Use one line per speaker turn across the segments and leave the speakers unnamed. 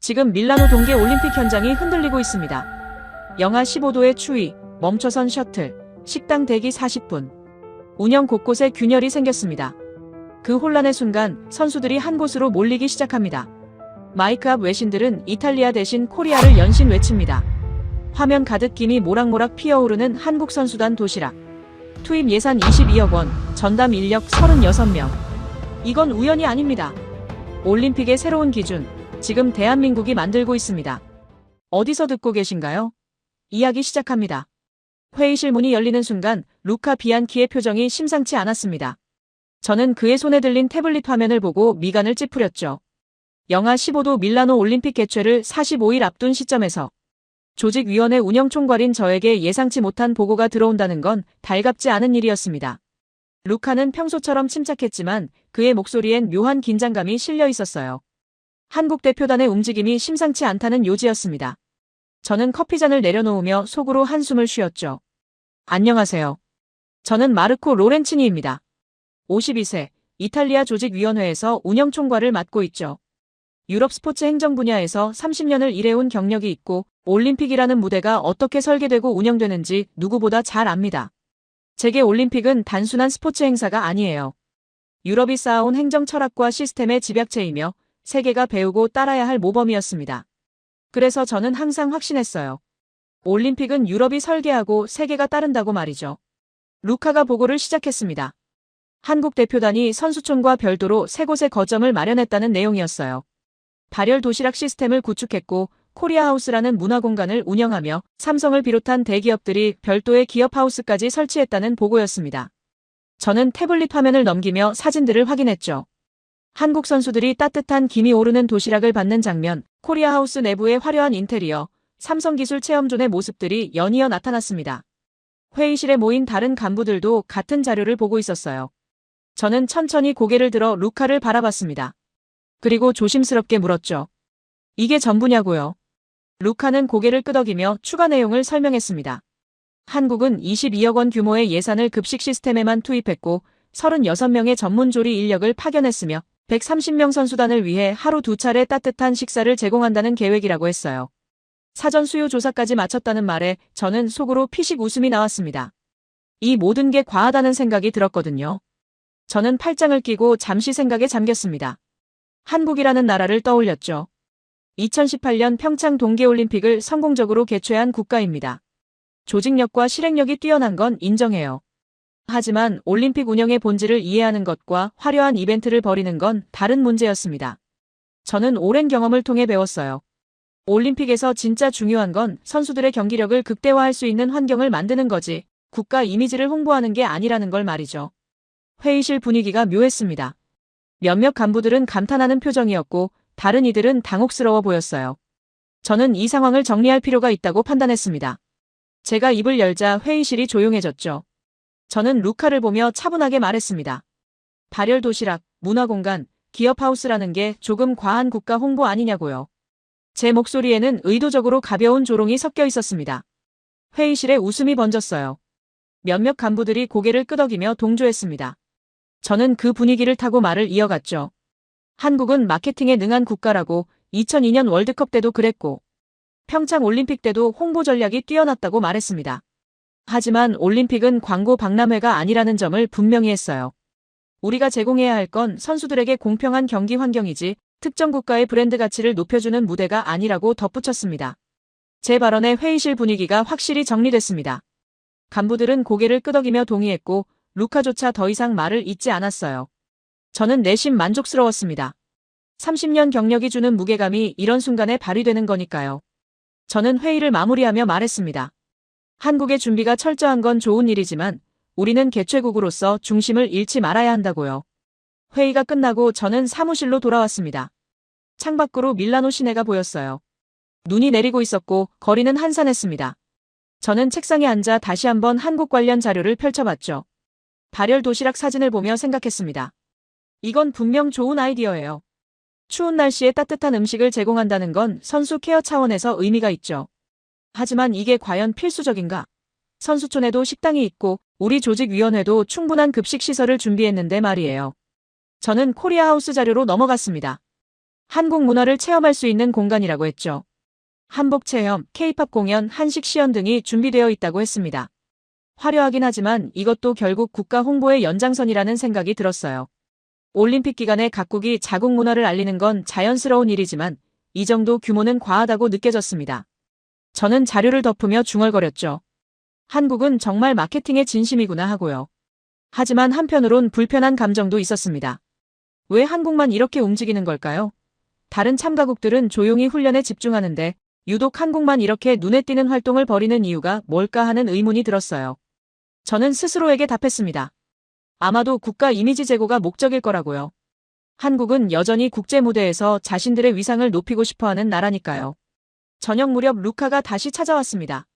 지금 밀라노 동계 올림픽 현장이 흔들리고 있습니다. 영하 15도의 추위, 멈춰선 셔틀, 식당 대기 40분. 운영 곳곳에 균열이 생겼습니다. 그 혼란의 순간 선수들이 한 곳으로 몰리기 시작합니다. 마이크 앞 외신들은 이탈리아 대신 코리아를 연신 외칩니다. 화면 가득 김이 모락모락 피어오르는 한국 선수단 도시락. 투입 예산 22억 원, 전담 인력 36명. 이건 우연이 아닙니다. 올림픽의 새로운 기준, 지금 대한민국이 만들고 있습니다. 어디서 듣고 계신가요? 이야기 시작합니다. 회의실 문이 열리는 순간 루카 비안키의 표정이 심상치 않았습니다. 저는 그의 손에 들린 태블릿 화면을 보고 미간을 찌푸렸죠. 영하 15도 밀라노 올림픽 개최를 45일 앞둔 시점에서 조직위원회 운영총괄인 저에게 예상치 못한 보고가 들어온다는 건 달갑지 않은 일이었습니다. 루카는 평소처럼 침착했지만 그의 목소리엔 묘한 긴장감이 실려 있었어요. 한국 대표단의 움직임이 심상치 않다는 요지였습니다. 저는 커피잔을 내려놓으며 속으로 한숨을 쉬었죠. 안녕하세요. 저는 마르코 로렌치니입니다. 52세, 이탈리아 조직위원회에서 운영총괄을 맡고 있죠. 유럽 스포츠 행정 분야에서 30년을 일해온 경력이 있고 올림픽이라는 무대가 어떻게 설계되고 운영되는지 누구보다 잘 압니다. 제게 올림픽은 단순한 스포츠 행사가 아니에요. 유럽이 쌓아온 행정 철학과 시스템의 집약체이며 세계가 배우고 따라야 할 모범이었습니다. 그래서 저는 항상 확신했어요. 올림픽은 유럽이 설계하고 세계가 따른다고 말이죠. 루카가 보고를 시작했습니다. 한국 대표단이 선수촌과 별도로 3곳의 거점을 마련했다는 내용이었어요. 발열 도시락 시스템을 구축했고 코리아하우스라는 문화공간을 운영하며 삼성을 비롯한 대기업들이 별도의 기업하우스까지 설치했다는 보고였습니다. 저는 태블릿 화면을 넘기며 사진들을 확인했죠. 한국 선수들이 따뜻한 김이 오르는 도시락을 받는 장면, 코리아하우스 내부의 화려한 인테리어, 삼성기술 체험존의 모습들이 연이어 나타났습니다. 회의실에 모인 다른 간부들도 같은 자료를 보고 있었어요. 저는 천천히 고개를 들어 루카를 바라봤습니다. 그리고 조심스럽게 물었죠. 이게 전부냐고요? 루카는 고개를 끄덕이며 추가 내용을 설명했습니다. 한국은 22억 원 규모의 예산을 급식 시스템에만 투입했고 36명의 전문 조리 인력을 파견했으며 130명 선수단을 위해 하루 2차례 따뜻한 식사를 제공한다는 계획이라고 했어요. 사전 수요 조사까지 마쳤다는 말에 저는 속으로 피식 웃음이 나왔습니다. 이 모든 게 과하다는 생각이 들었거든요. 저는 팔짱을 끼고 잠시 생각에 잠겼습니다. 한국이라는 나라를 떠올렸죠. 2018년 평창 동계올림픽을 성공적으로 개최한 국가입니다. 조직력과 실행력이 뛰어난 건 인정해요. 하지만 올림픽 운영의 본질을 이해하는 것과 화려한 이벤트를 벌이는 건 다른 문제였습니다. 저는 오랜 경험을 통해 배웠어요. 올림픽에서 진짜 중요한 건 선수들의 경기력을 극대화할 수 있는 환경을 만드는 거지 국가 이미지를 홍보하는 게 아니라는 걸 말이죠. 회의실 분위기가 묘했습니다. 몇몇 간부들은 감탄하는 표정이었고 다른 이들은 당혹스러워 보였어요. 저는 이 상황을 정리할 필요가 있다고 판단했습니다. 제가 입을 열자 회의실이 조용해졌죠. 저는 루카를 보며 차분하게 말했습니다. 발열 도시락, 문화공간, 기업하우스라는 게 조금 과한 국가 홍보 아니냐고요. 제 목소리에는 의도적으로 가벼운 조롱이 섞여 있었습니다. 회의실에 웃음이 번졌어요. 몇몇 간부들이 고개를 끄덕이며 동조했습니다. 저는 그 분위기를 타고 말을 이어갔죠. 한국은 마케팅에 능한 국가라고 2002년 월드컵 때도 그랬고 평창 올림픽 때도 홍보 전략이 뛰어났다고 말했습니다. 하지만 올림픽은 광고 박람회가 아니라는 점을 분명히 했어요. 우리가 제공해야 할 건 선수들에게 공평한 경기 환경이지 특정 국가의 브랜드 가치를 높여주는 무대가 아니라고 덧붙였습니다. 제 발언에 회의실 분위기가 확실히 정리됐습니다. 간부들은 고개를 끄덕이며 동의했고 루카조차 더 이상 말을 잇지 않았어요. 저는 내심 만족스러웠습니다. 30년 경력이 주는 무게감이 이런 순간에 발휘되는 거니까요. 저는 회의를 마무리하며 말했습니다. 한국의 준비가 철저한 건 좋은 일이지만 우리는 개최국으로서 중심을 잃지 말아야 한다고요. 회의가 끝나고 저는 사무실로 돌아왔습니다. 창밖으로 밀라노 시내가 보였어요. 눈이 내리고 있었고 거리는 한산했습니다. 저는 책상에 앉아 다시 한번 한국 관련 자료를 펼쳐봤죠. 발열 도시락 사진을 보며 생각했습니다. 이건 분명 좋은 아이디어예요. 추운 날씨에 따뜻한 음식을 제공한다는 건 선수 케어 차원에서 의미가 있죠. 하지만 이게 과연 필수적인가? 선수촌에도 식당이 있고 우리 조직위원회도 충분한 급식 시설을 준비했는데 말이에요. 저는 코리아하우스 자료로 넘어갔습니다. 한국 문화를 체험할 수 있는 공간이라고 했죠. 한복 체험, K-팝 공연, 한식 시연 등이 준비되어 있다고 했습니다. 화려하긴 하지만 이것도 결국 국가 홍보의 연장선이라는 생각이 들었어요. 올림픽 기간에 각국이 자국 문화를 알리는 건 자연스러운 일이지만 이 정도 규모는 과하다고 느껴졌습니다. 저는 자료를 덮으며 중얼거렸죠. 한국은 정말 마케팅의 진심이구나 하고요. 하지만 한편으론 불편한 감정도 있었습니다. 왜 한국만 이렇게 움직이는 걸까요? 다른 참가국들은 조용히 훈련에 집중하는데 유독 한국만 이렇게 눈에 띄는 활동을 벌이는 이유가 뭘까 하는 의문이 들었어요. 저는 스스로에게 답했습니다. 아마도 국가 이미지 제고가 목적일 거라고요. 한국은 여전히 국제 무대에서 자신들의 위상을 높이고 싶어하는 나라니까요. 저녁 무렵 루카가 다시 찾아왔습니다.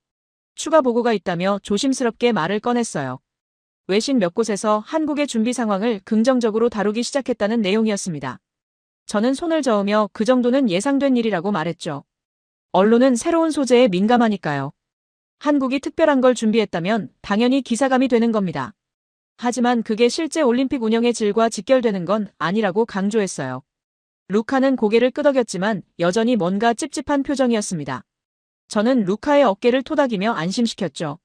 추가 보고가 있다며 조심스럽게 말을 꺼냈어요. 외신 몇 곳에서 한국의 준비 상황을 긍정적으로 다루기 시작했다는 내용이었습니다. 저는 손을 저으며 그 정도는 예상된 일이라고 말했죠. 언론은 새로운 소재에 민감하니까요. 한국이 특별한 걸 준비했다면 당연히 기사감이 되는 겁니다. 하지만 그게 실제 올림픽 운영의 질과 직결되는 건 아니라고 강조했어요. 루카는 고개를 끄덕였지만 여전히 뭔가 찝찝한 표정이었습니다. 저는 루카의 어깨를 토닥이며 안심시켰죠.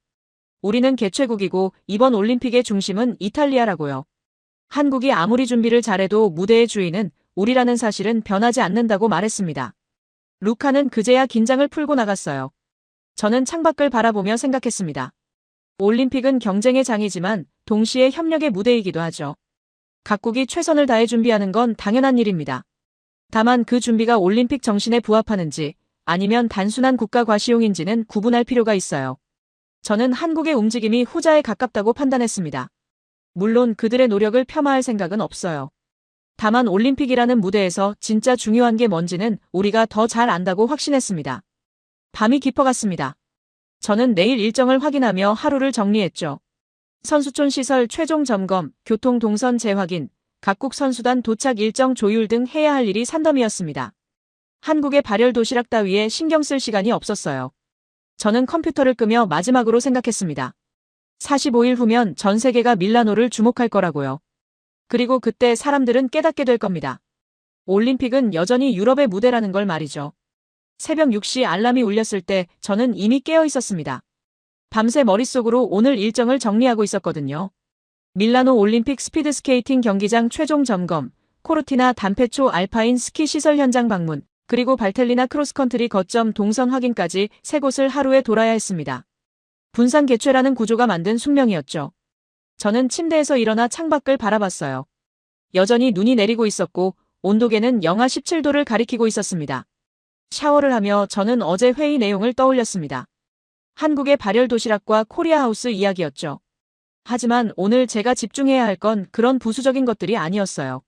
우리는 개최국이고 이번 올림픽의 중심은 이탈리아라고요. 한국이 아무리 준비를 잘해도 무대의 주인은 우리라는 사실은 변하지 않는다고 말했습니다. 루카는 그제야 긴장을 풀고 나갔어요. 저는 창밖을 바라보며 생각했습니다. 올림픽은 경쟁의 장이지만 동시에 협력의 무대이기도 하죠. 각국이 최선을 다해 준비하는 건 당연한 일입니다. 다만 그 준비가 올림픽 정신에 부합하는지 아니면 단순한 국가 과시용인지는 구분할 필요가 있어요. 저는 한국의 움직임이 후자에 가깝다고 판단했습니다. 물론 그들의 노력을 폄하할 생각은 없어요. 다만 올림픽이라는 무대에서 진짜 중요한 게 뭔지는 우리가 더 잘 안다고 확신했습니다. 밤이 깊어갔습니다. 저는 내일 일정을 확인하며 하루를 정리했죠. 선수촌 시설 최종 점검, 교통 동선 재확인, 각국 선수단 도착 일정 조율 등 해야 할 일이 산더미였습니다. 한국의 발열 도시락 따위에 신경 쓸 시간이 없었어요. 저는 컴퓨터를 끄며 마지막으로 생각했습니다. 45일 후면 전 세계가 밀라노를 주목할 거라고요. 그리고 그때 사람들은 깨닫게 될 겁니다. 올림픽은 여전히 유럽의 무대라는 걸 말이죠. 새벽 6시 알람이 울렸을 때 저는 이미 깨어 있었습니다. 밤새 머릿속으로 오늘 일정을 정리하고 있었거든요. 밀라노 올림픽 스피드스케이팅 경기장 최종 점검, 코르티나 단페초 알파인 스키 시설 현장 방문, 그리고 발텔리나 크로스컨트리 거점 동선 확인까지 3곳을 하루에 돌아야 했습니다. 분산 개최라는 구조가 만든 숙명이었죠. 저는 침대에서 일어나 창밖을 바라봤어요. 여전히 눈이 내리고 있었고 온도계는 영하 17도를 가리키고 있었습니다. 샤워를 하며 저는 어제 회의 내용을 떠올렸습니다. 한국의 발열 도시락과 코리아 하우스 이야기였죠. 하지만 오늘 제가 집중해야 할 건 그런 부수적인 것들이 아니었어요.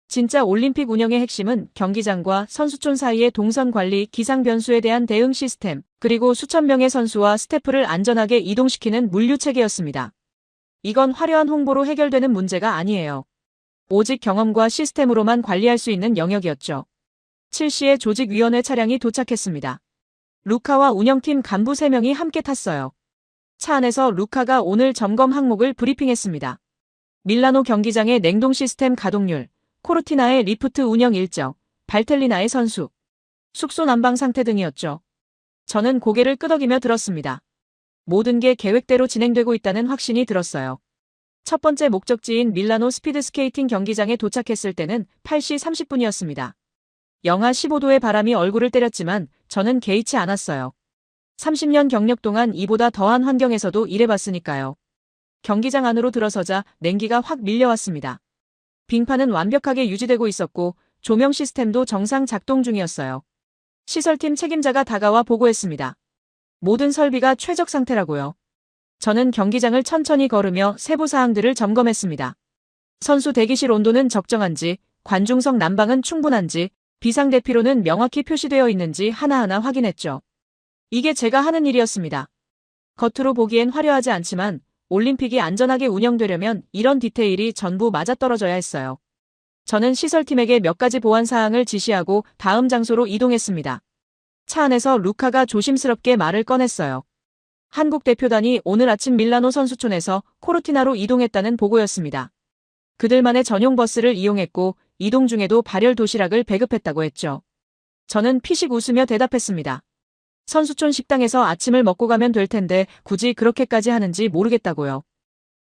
진짜 올림픽 운영의 핵심은 경기장과 선수촌 사이의 동선 관리, 기상 변수에 대한 대응 시스템, 그리고 수천 명의 선수와 스태프를 안전하게 이동시키는 물류 체계였습니다. 이건 화려한 홍보로 해결되는 문제가 아니에요. 오직 경험과 시스템으로만 관리할 수 있는 영역이었죠. 7시에 조직위원회 차량이 도착했습니다. 루카와 운영팀 간부 3명이 함께 탔어요. 차 안에서 루카가 오늘 점검 항목을 브리핑했습니다. 밀라노 경기장의 냉동 시스템 가동률, 코르티나의 리프트 운영 일정, 발텔리나의 선수, 숙소 난방 상태 등이었죠. 저는 고개를 끄덕이며 들었습니다. 모든 게 계획대로 진행되고 있다는 확신이 들었어요. 첫 번째 목적지인 밀라노 스피드스케이팅 경기장에 도착했을 때는 8시 30분이었습니다. 영하 15도의 바람이 얼굴을 때렸지만 저는 개의치 않았어요. 30년 경력 동안 이보다 더한 환경에서도 일해봤으니까요. 경기장 안으로 들어서자 냉기가 확 밀려왔습니다. 빙판은 완벽하게 유지되고 있었고 조명 시스템도 정상 작동 중이었어요. 시설팀 책임자가 다가와 보고했습니다. 모든 설비가 최적 상태라고요. 저는 경기장을 천천히 걸으며 세부 사항들을 점검했습니다. 선수 대기실 온도는 적정한지, 관중석 난방은 충분한지, 비상대피로는 명확히 표시되어 있는지 하나하나 확인했죠. 이게 제가 하는 일이었습니다. 겉으로 보기엔 화려하지 않지만 올림픽이 안전하게 운영되려면 이런 디테일이 전부 맞아떨어져야 했어요. 저는 시설팀에게 몇 가지 보안 사항을 지시하고 다음 장소로 이동했습니다. 차 안에서 루카가 조심스럽게 말을 꺼냈어요. 한국 대표단이 오늘 아침 밀라노 선수촌에서 코르티나로 이동했다는 보고였습니다. 그들만의 전용 버스를 이용했고 이동 중에도 발열 도시락을 배급했다고 했죠. 저는 피식 웃으며 대답했습니다. 선수촌 식당에서 아침을 먹고 가면 될 텐데 굳이 그렇게까지 하는지 모르겠다고요.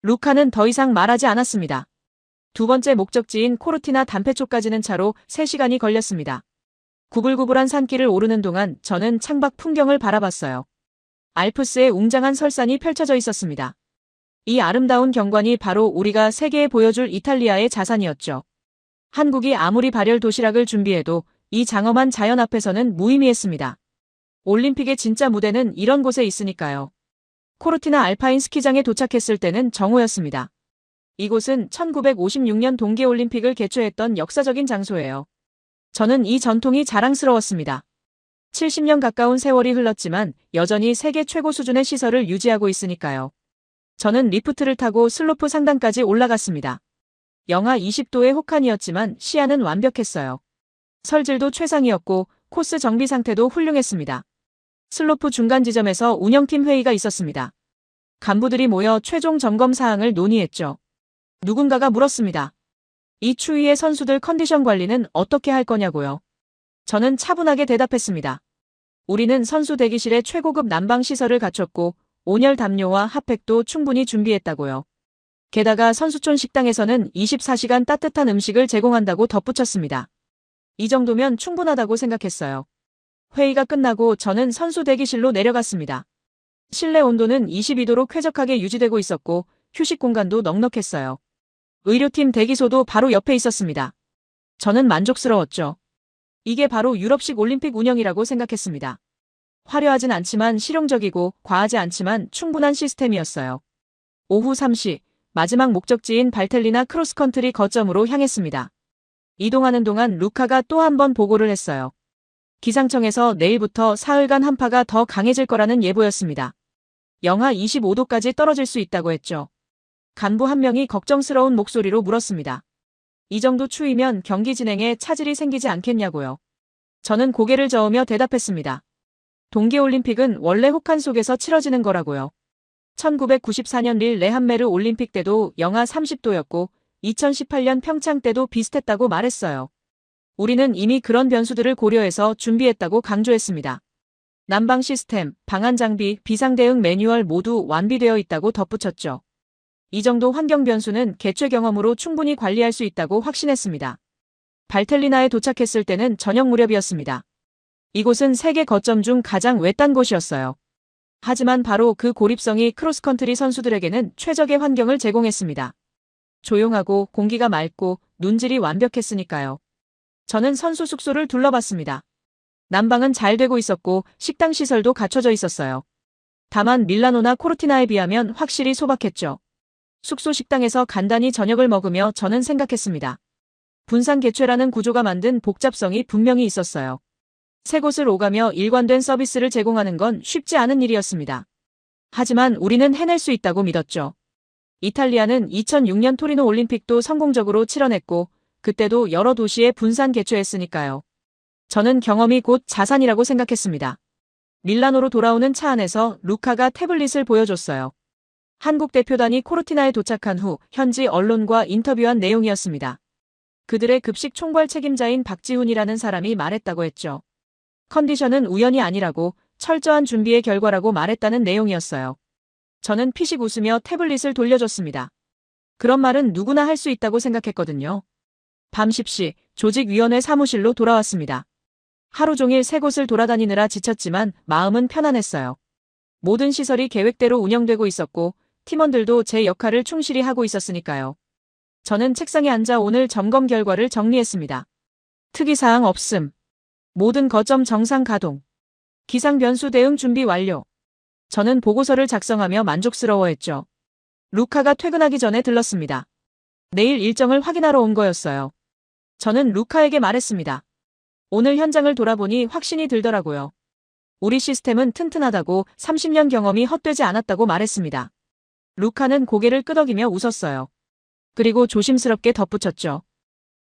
루카는 더 이상 말하지 않았습니다. 두 번째 목적지인 코르티나 단페초까지는 차로 3시간이 걸렸습니다. 구불구불한 산길을 오르는 동안 저는 창밖 풍경을 바라봤어요. 알프스의 웅장한 설산이 펼쳐져 있었습니다. 이 아름다운 경관이 바로 우리가 세계에 보여줄 이탈리아의 자산이었죠. 한국이 아무리 발열 도시락을 준비해도 이 장엄한 자연 앞에서는 무의미했습니다. 올림픽의 진짜 무대는 이런 곳에 있으니까요. 코르티나 알파인 스키장에 도착했을 때는 정오였습니다. 이곳은 1956년 동계올림픽을 개최했던 역사적인 장소예요. 저는 이 전통이 자랑스러웠습니다. 70년 가까운 세월이 흘렀지만 여전히 세계 최고 수준의 시설을 유지하고 있으니까요. 저는 리프트를 타고 슬로프 상단까지 올라갔습니다. 영하 20도의 혹한이었지만 시야는 완벽했어요. 설질도 최상이었고 코스 정비 상태도 훌륭했습니다. 슬로프 중간 지점에서 운영팀 회의가 있었습니다. 간부들이 모여 최종 점검 사항을 논의했죠. 누군가가 물었습니다. 이 추위의 선수들 컨디션 관리는 어떻게 할 거냐고요. 저는 차분하게 대답했습니다. 우리는 선수 대기실에 최고급 난방 시설을 갖췄고 온열 담요와 핫팩도 충분히 준비했다고요. 게다가 선수촌 식당에서는 24시간 따뜻한 음식을 제공한다고 덧붙였습니다. 이 정도면 충분하다고 생각했어요. 회의가 끝나고 저는 선수 대기실로 내려갔습니다. 실내 온도는 22도로 쾌적하게 유지되고 있었고 휴식 공간도 넉넉했어요. 의료팀 대기소도 바로 옆에 있었습니다. 저는 만족스러웠죠. 이게 바로 유럽식 올림픽 운영이라고 생각했습니다. 화려하진 않지만 실용적이고 과하지 않지만 충분한 시스템이었어요. 오후 3시, 마지막 목적지인 발텔리나 크로스컨트리 거점으로 향했습니다. 이동하는 동안 루카가 또 한 번 보고를 했어요. 기상청에서 내일부터 사흘간 한파가 더 강해질 거라는 예보였습니다. 영하 25도까지 떨어질 수 있다고 했죠. 간부 한 명이 걱정스러운 목소리로 물었습니다. 이 정도 추위면 경기 진행에 차질이 생기지 않겠냐고요. 저는 고개를 저으며 대답했습니다. 동계올림픽은 원래 혹한 속에서 치러지는 거라고요. 1994년 릴 레한메르 올림픽 때도 영하 30도였고 2018년 평창 때도 비슷했다고 말했어요. 우리는 이미 그런 변수들을 고려해서 준비했다고 강조했습니다. 난방 시스템, 방한 장비, 비상 대응 매뉴얼 모두 완비되어 있다고 덧붙였죠. 이 정도 환경 변수는 개최 경험으로 충분히 관리할 수 있다고 확신했습니다. 발텔리나에 도착했을 때는 저녁 무렵이었습니다. 이곳은 세계 거점 중 가장 외딴 곳이었어요. 하지만 바로 그 고립성이 크로스컨트리 선수들에게는 최적의 환경을 제공했습니다. 조용하고 공기가 맑고 눈질이 완벽했으니까요. 저는 선수 숙소를 둘러봤습니다. 난방은 잘 되고 있었고 식당 시설도 갖춰져 있었어요. 다만 밀라노나 코르티나에 비하면 확실히 소박했죠. 숙소 식당에서 간단히 저녁을 먹으며 저는 생각했습니다. 분산 개최라는 구조가 만든 복잡성이 분명히 있었어요. 세 곳을 오가며 일관된 서비스를 제공하는 건 쉽지 않은 일이었습니다. 하지만 우리는 해낼 수 있다고 믿었죠. 이탈리아는 2006년 토리노 올림픽도 성공적으로 치러냈고 그때도 여러 도시에 분산 개최했으니까요. 저는 경험이 곧 자산이라고 생각했습니다. 밀라노로 돌아오는 차 안에서 루카가 태블릿을 보여줬어요. 한국 대표단이 코르티나에 도착한 후 현지 언론과 인터뷰한 내용이었습니다. 그들의 급식 총괄 책임자인 박지훈이라는 사람이 말했다고 했죠. 컨디션은 우연이 아니라고 철저한 준비의 결과라고 말했다는 내용이었어요. 저는 피식 웃으며 태블릿을 돌려줬습니다. 그런 말은 누구나 할 수 있다고 생각했거든요. 밤 10시 조직위원회 사무실로 돌아왔습니다. 하루 종일 세 곳을 돌아다니느라 지쳤지만 마음은 편안했어요. 모든 시설이 계획대로 운영되고 있었고 팀원들도 제 역할을 충실히 하고 있었으니까요. 저는 책상에 앉아 오늘 점검 결과를 정리했습니다. 특이사항 없음. 모든 거점 정상 가동. 기상 변수 대응 준비 완료. 저는 보고서를 작성하며 만족스러워했죠. 루카가 퇴근하기 전에 들렀습니다. 내일 일정을 확인하러 온 거였어요. 저는 루카에게 말했습니다. 오늘 현장을 돌아보니 확신이 들더라고요. 우리 시스템은 튼튼하다고 30년 경험이 헛되지 않았다고 말했습니다. 루카는 고개를 끄덕이며 웃었어요. 그리고 조심스럽게 덧붙였죠.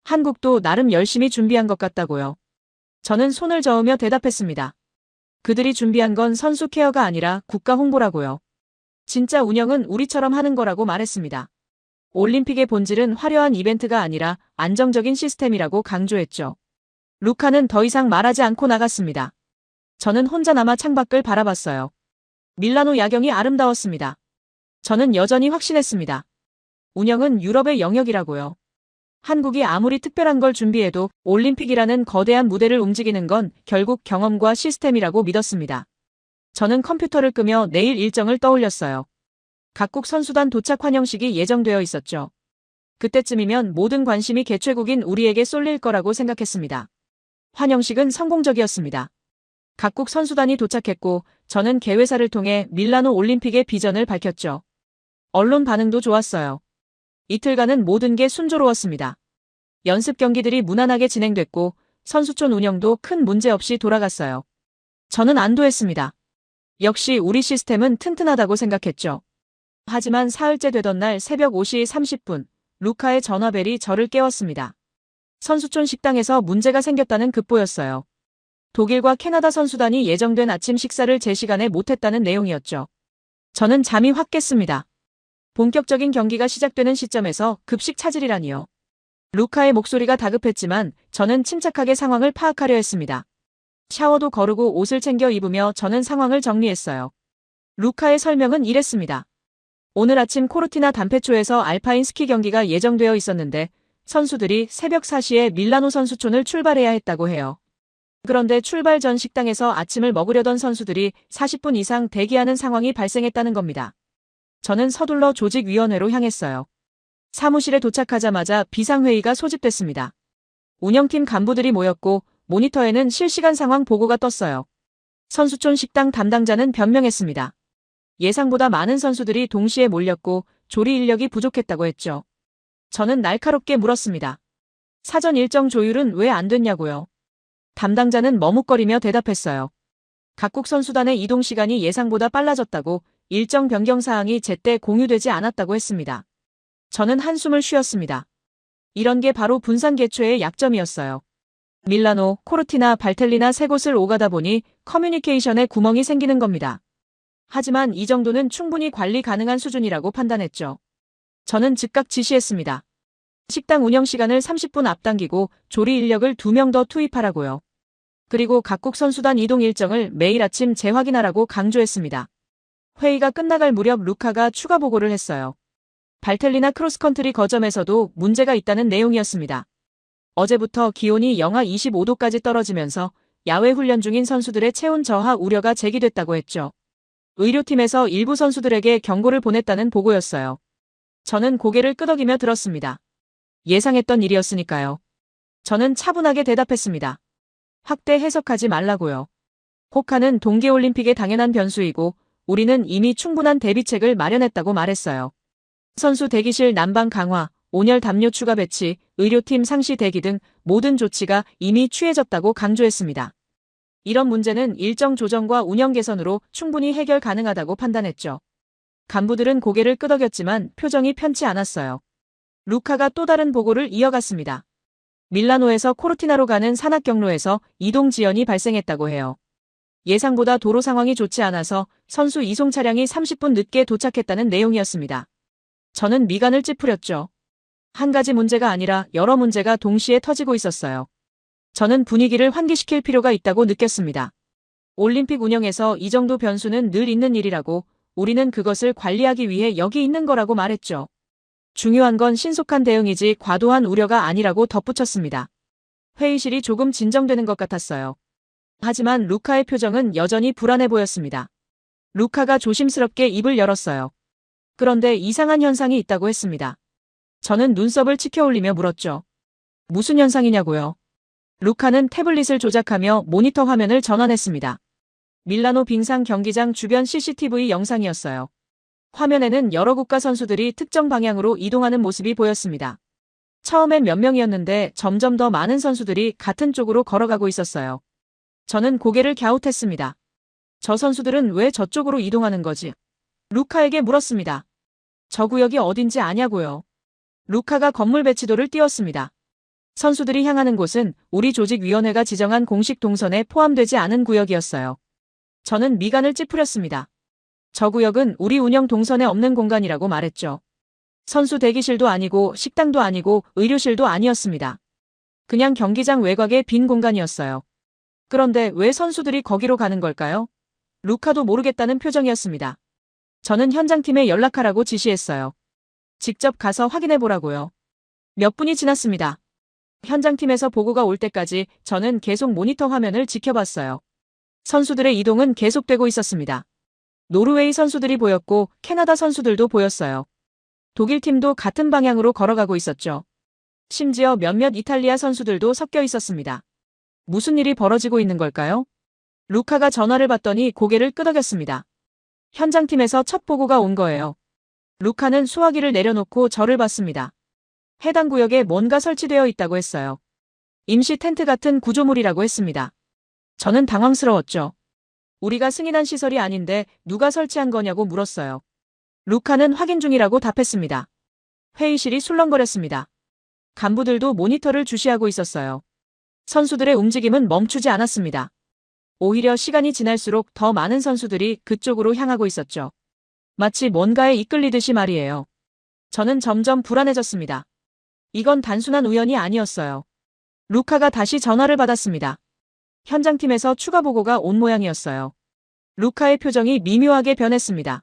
한국도 나름 열심히 준비한 것 같다고요. 저는 손을 저으며 대답했습니다. 그들이 준비한 건 선수 케어가 아니라 국가 홍보라고요. 진짜 운영은 우리처럼 하는 거라고 말했습니다. 올림픽의 본질은 화려한 이벤트가 아니라 안정적인 시스템이라고 강조했죠. 루카는 더 이상 말하지 않고 나갔습니다. 저는 혼자 남아 창밖을 바라봤어요. 밀라노 야경이 아름다웠습니다. 저는 여전히 확신했습니다. 운영은 유럽의 영역이라고요. 한국이 아무리 특별한 걸 준비해도 올림픽이라는 거대한 무대를 움직이는 건 결국 경험과 시스템이라고 믿었습니다. 저는 컴퓨터를 끄며 내일 일정을 떠올렸어요. 각국 선수단 도착 환영식이 예정되어 있었죠. 그때쯤이면 모든 관심이 개최국인 우리에게 쏠릴 거라고 생각했습니다. 환영식은 성공적이었습니다. 각국 선수단이 도착했고 저는 개회사를 통해 밀라노 올림픽의 비전을 밝혔죠. 언론 반응도 좋았어요. 이틀간은 모든 게 순조로웠습니다. 연습 경기들이 무난하게 진행됐고 선수촌 운영도 큰 문제 없이 돌아갔어요. 저는 안도했습니다. 역시 우리 시스템은 튼튼하다고 생각했죠. 하지만 사흘째 되던 날 새벽 5시 30분, 루카의 전화벨이 저를 깨웠습니다. 선수촌 식당에서 문제가 생겼다는 급보였어요. 독일과 캐나다 선수단이 예정된 아침 식사를 제 시간에 못했다는 내용이었죠. 저는 잠이 확 깼습니다. 본격적인 경기가 시작되는 시점에서 급식 차질이라니요. 루카의 목소리가 다급했지만 저는 침착하게 상황을 파악하려 했습니다. 샤워도 거르고 옷을 챙겨 입으며 저는 상황을 정리했어요. 루카의 설명은 이랬습니다. 오늘 아침 코르티나 단페초에서 알파인 스키 경기가 예정되어 있었는데 선수들이 새벽 4시에 밀라노 선수촌을 출발해야 했다고 해요. 그런데 출발 전 식당에서 아침을 먹으려던 선수들이 40분 이상 대기하는 상황이 발생했다는 겁니다. 저는 서둘러 조직위원회로 향했어요. 사무실에 도착하자마자 비상회의가 소집됐습니다. 운영팀 간부들이 모였고 모니터에는 실시간 상황 보고가 떴어요. 선수촌 식당 담당자는 변명했습니다. 예상보다 많은 선수들이 동시에 몰렸고 조리 인력이 부족했다고 했죠. 저는 날카롭게 물었습니다. 사전 일정 조율은 왜 안 됐냐고요. 담당자는 머뭇거리며 대답했어요. 각국 선수단의 이동 시간이 예상보다 빨라졌다고 일정 변경 사항이 제때 공유되지 않았다고 했습니다. 저는 한숨을 쉬었습니다. 이런 게 바로 분산 개최의 약점이었어요. 밀라노, 코르티나, 발텔리나 세 곳을 오가다 보니 커뮤니케이션에 구멍이 생기는 겁니다. 하지만 이 정도는 충분히 관리 가능한 수준이라고 판단했죠. 저는 즉각 지시했습니다. 식당 운영 시간을 30분 앞당기고 조리 인력을 2명 더 투입하라고요. 그리고 각국 선수단 이동 일정을 매일 아침 재확인하라고 강조했습니다. 회의가 끝나갈 무렵 루카가 추가 보고를 했어요. 발텔리나 크로스컨트리 거점에서도 문제가 있다는 내용이었습니다. 어제부터 기온이 영하 25도까지 떨어지면서 야외 훈련 중인 선수들의 체온 저하 우려가 제기됐다고 했죠. 의료팀에서 일부 선수들에게 경고를 보냈다는 보고였어요. 저는 고개를 끄덕이며 들었습니다. 예상했던 일이었으니까요. 저는 차분하게 대답했습니다. 확대 해석하지 말라고요. 호카는 동계올림픽의 당연한 변수이고 우리는 이미 충분한 대비책을 마련했다고 말했어요. 선수 대기실 난방 강화, 온열 담요 추가 배치, 의료팀 상시 대기 등 모든 조치가 이미 취해졌다고 강조했습니다. 이런 문제는 일정 조정과 운영 개선으로 충분히 해결 가능하다고 판단했죠. 간부들은 고개를 끄덕였지만 표정이 편치 않았어요. 루카가 또 다른 보고를 이어갔습니다. 밀라노에서 코르티나로 가는 산악 경로에서 이동 지연이 발생했다고 해요. 예상보다 도로 상황이 좋지 않아서 선수 이송 차량이 30분 늦게 도착했다는 내용이었습니다. 저는 미간을 찌푸렸죠. 한 가지 문제가 아니라 여러 문제가 동시에 터지고 있었어요. 저는 분위기를 환기시킬 필요가 있다고 느꼈습니다. 올림픽 운영에서 이 정도 변수는 늘 있는 일이라고 우리는 그것을 관리하기 위해 여기 있는 거라고 말했죠. 중요한 건 신속한 대응이지 과도한 우려가 아니라고 덧붙였습니다. 회의실이 조금 진정되는 것 같았어요. 하지만 루카의 표정은 여전히 불안해 보였습니다. 루카가 조심스럽게 입을 열었어요. 그런데 이상한 현상이 있다고 했습니다. 저는 눈썹을 치켜올리며 물었죠. 무슨 현상이냐고요? 루카는 태블릿을 조작하며 모니터 화면을 전환했습니다. 밀라노 빙상 경기장 주변 CCTV 영상이었어요. 화면에는 여러 국가 선수들이 특정 방향으로 이동하는 모습이 보였습니다. 처음엔 몇 명이었는데 점점 더 많은 선수들이 같은 쪽으로 걸어가고 있었어요. 저는 고개를 갸웃했습니다. 저 선수들은 왜 저쪽으로 이동하는 거지? 루카에게 물었습니다. 저 구역이 어딘지 아냐고요. 루카가 건물 배치도를 띄웠습니다. 선수들이 향하는 곳은 우리 조직위원회가 지정한 공식 동선에 포함되지 않은 구역이었어요. 저는 미간을 찌푸렸습니다. 저 구역은 우리 운영 동선에 없는 공간이라고 말했죠. 선수 대기실도 아니고 식당도 아니고 의료실도 아니었습니다. 그냥 경기장 외곽의 빈 공간이었어요. 그런데 왜 선수들이 거기로 가는 걸까요? 루카도 모르겠다는 표정이었습니다. 저는 현장팀에 연락하라고 지시했어요. 직접 가서 확인해 보라고요. 몇 분이 지났습니다. 현장팀에서 보고가 올 때까지 저는 계속 모니터 화면을 지켜봤어요. 선수들의 이동은 계속되고 있었습니다. 노르웨이 선수들이 보였고 캐나다 선수들도 보였어요. 독일 팀도 같은 방향으로 걸어가고 있었죠. 심지어 몇몇 이탈리아 선수들도 섞여 있었습니다. 무슨 일이 벌어지고 있는 걸까요? 루카가 전화를 받더니 고개를 끄덕였습니다. 현장팀에서 첫 보고가 온 거예요. 루카는 수화기를 내려놓고 저를 봤습니다. 해당 구역에 뭔가 설치되어 있다고 했어요. 임시 텐트 같은 구조물이라고 했습니다. 저는 당황스러웠죠. 우리가 승인한 시설이 아닌데 누가 설치한 거냐고 물었어요. 루카는 확인 중이라고 답했습니다. 회의실이 술렁거렸습니다. 간부들도 모니터를 주시하고 있었어요. 선수들의 움직임은 멈추지 않았습니다. 오히려 시간이 지날수록 더 많은 선수들이 그쪽으로 향하고 있었죠. 마치 뭔가에 이끌리듯이 말이에요. 저는 점점 불안해졌습니다. 이건 단순한 우연이 아니었어요. 루카가 다시 전화를 받았습니다. 현장팀에서 추가 보고가 온 모양이었어요. 루카의 표정이 미묘하게 변했습니다.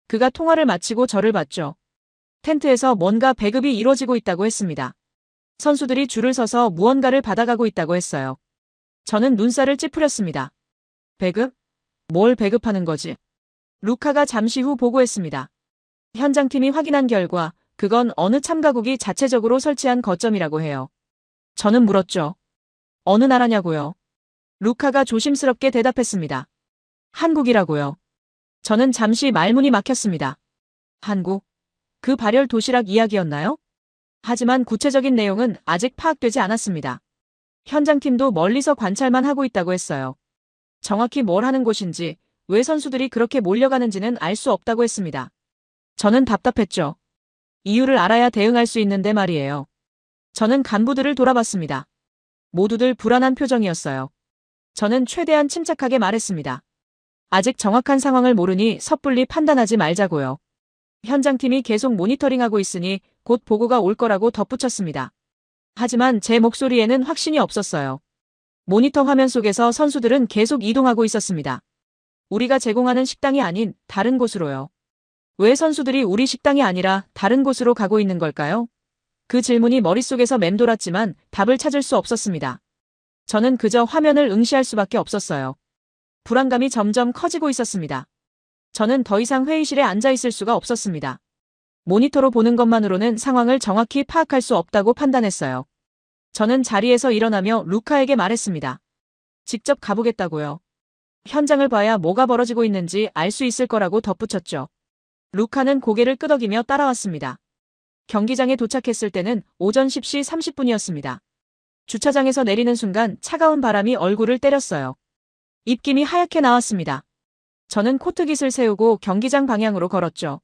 그가 통화를 마치고 저를 봤죠. 텐트에서 뭔가 배급이 이루어지고 있다고 했습니다. 선수들이 줄을 서서 무언가를 받아가고 있다고 했어요. 저는 눈살을 찌푸렸습니다. 배급? 뭘 배급하는 거지? 루카가 잠시 후 보고했습니다. 현장팀이 확인한 결과 그건 어느 참가국이 자체적으로 설치한 거점이라고 해요. 저는 물었죠. 어느 나라냐고요? 루카가 조심스럽게 대답했습니다. 한국이라고요. 저는 잠시 말문이 막혔습니다. 한국? 그 발열 도시락 이야기였나요? 하지만 구체적인 내용은 아직 파악되지 않았습니다. 현장팀도 멀리서 관찰만 하고 있다고 했어요. 정확히 뭘 하는 곳인지, 왜 선수들이 그렇게 몰려가는지는 알 수 없다고 했습니다. 저는 답답했죠. 이유를 알아야 대응할 수 있는데 말이에요. 저는 간부들을 돌아봤습니다. 모두들 불안한 표정이었어요. 저는 최대한 침착하게 말했습니다. 아직 정확한 상황을 모르니 섣불리 판단하지 말자고요. 현장팀이 계속 모니터링하고 있으니 곧 보고가 올 거라고 덧붙였습니다. 하지만 제 목소리에는 확신이 없었어요. 모니터 화면 속에서 선수들은 계속 이동하고 있었습니다. 우리가 제공하는 식당이 아닌 다른 곳으로요. 왜 선수들이 우리 식당이 아니라 다른 곳으로 가고 있는 걸까요? 그 질문이 머릿속에서 맴돌았지만 답을 찾을 수 없었습니다. 저는 그저 화면을 응시할 수밖에 없었어요. 불안감이 점점 커지고 있었습니다. 저는 더 이상 회의실에 앉아 있을 수가 없었습니다. 모니터로 보는 것만으로는 상황을 정확히 파악할 수 없다고 판단했어요. 저는 자리에서 일어나며 루카에게 말했습니다. 직접 가보겠다고요. 현장을 봐야 뭐가 벌어지고 있는지 알 수 있을 거라고 덧붙였죠. 루카는 고개를 끄덕이며 따라왔습니다. 경기장에 도착했을 때는 오전 10시 30분이었습니다. 주차장에서 내리는 순간 차가운 바람이 얼굴을 때렸어요. 입김이 하얗게 나왔습니다. 저는 코트깃을 세우고 경기장 방향으로 걸었죠.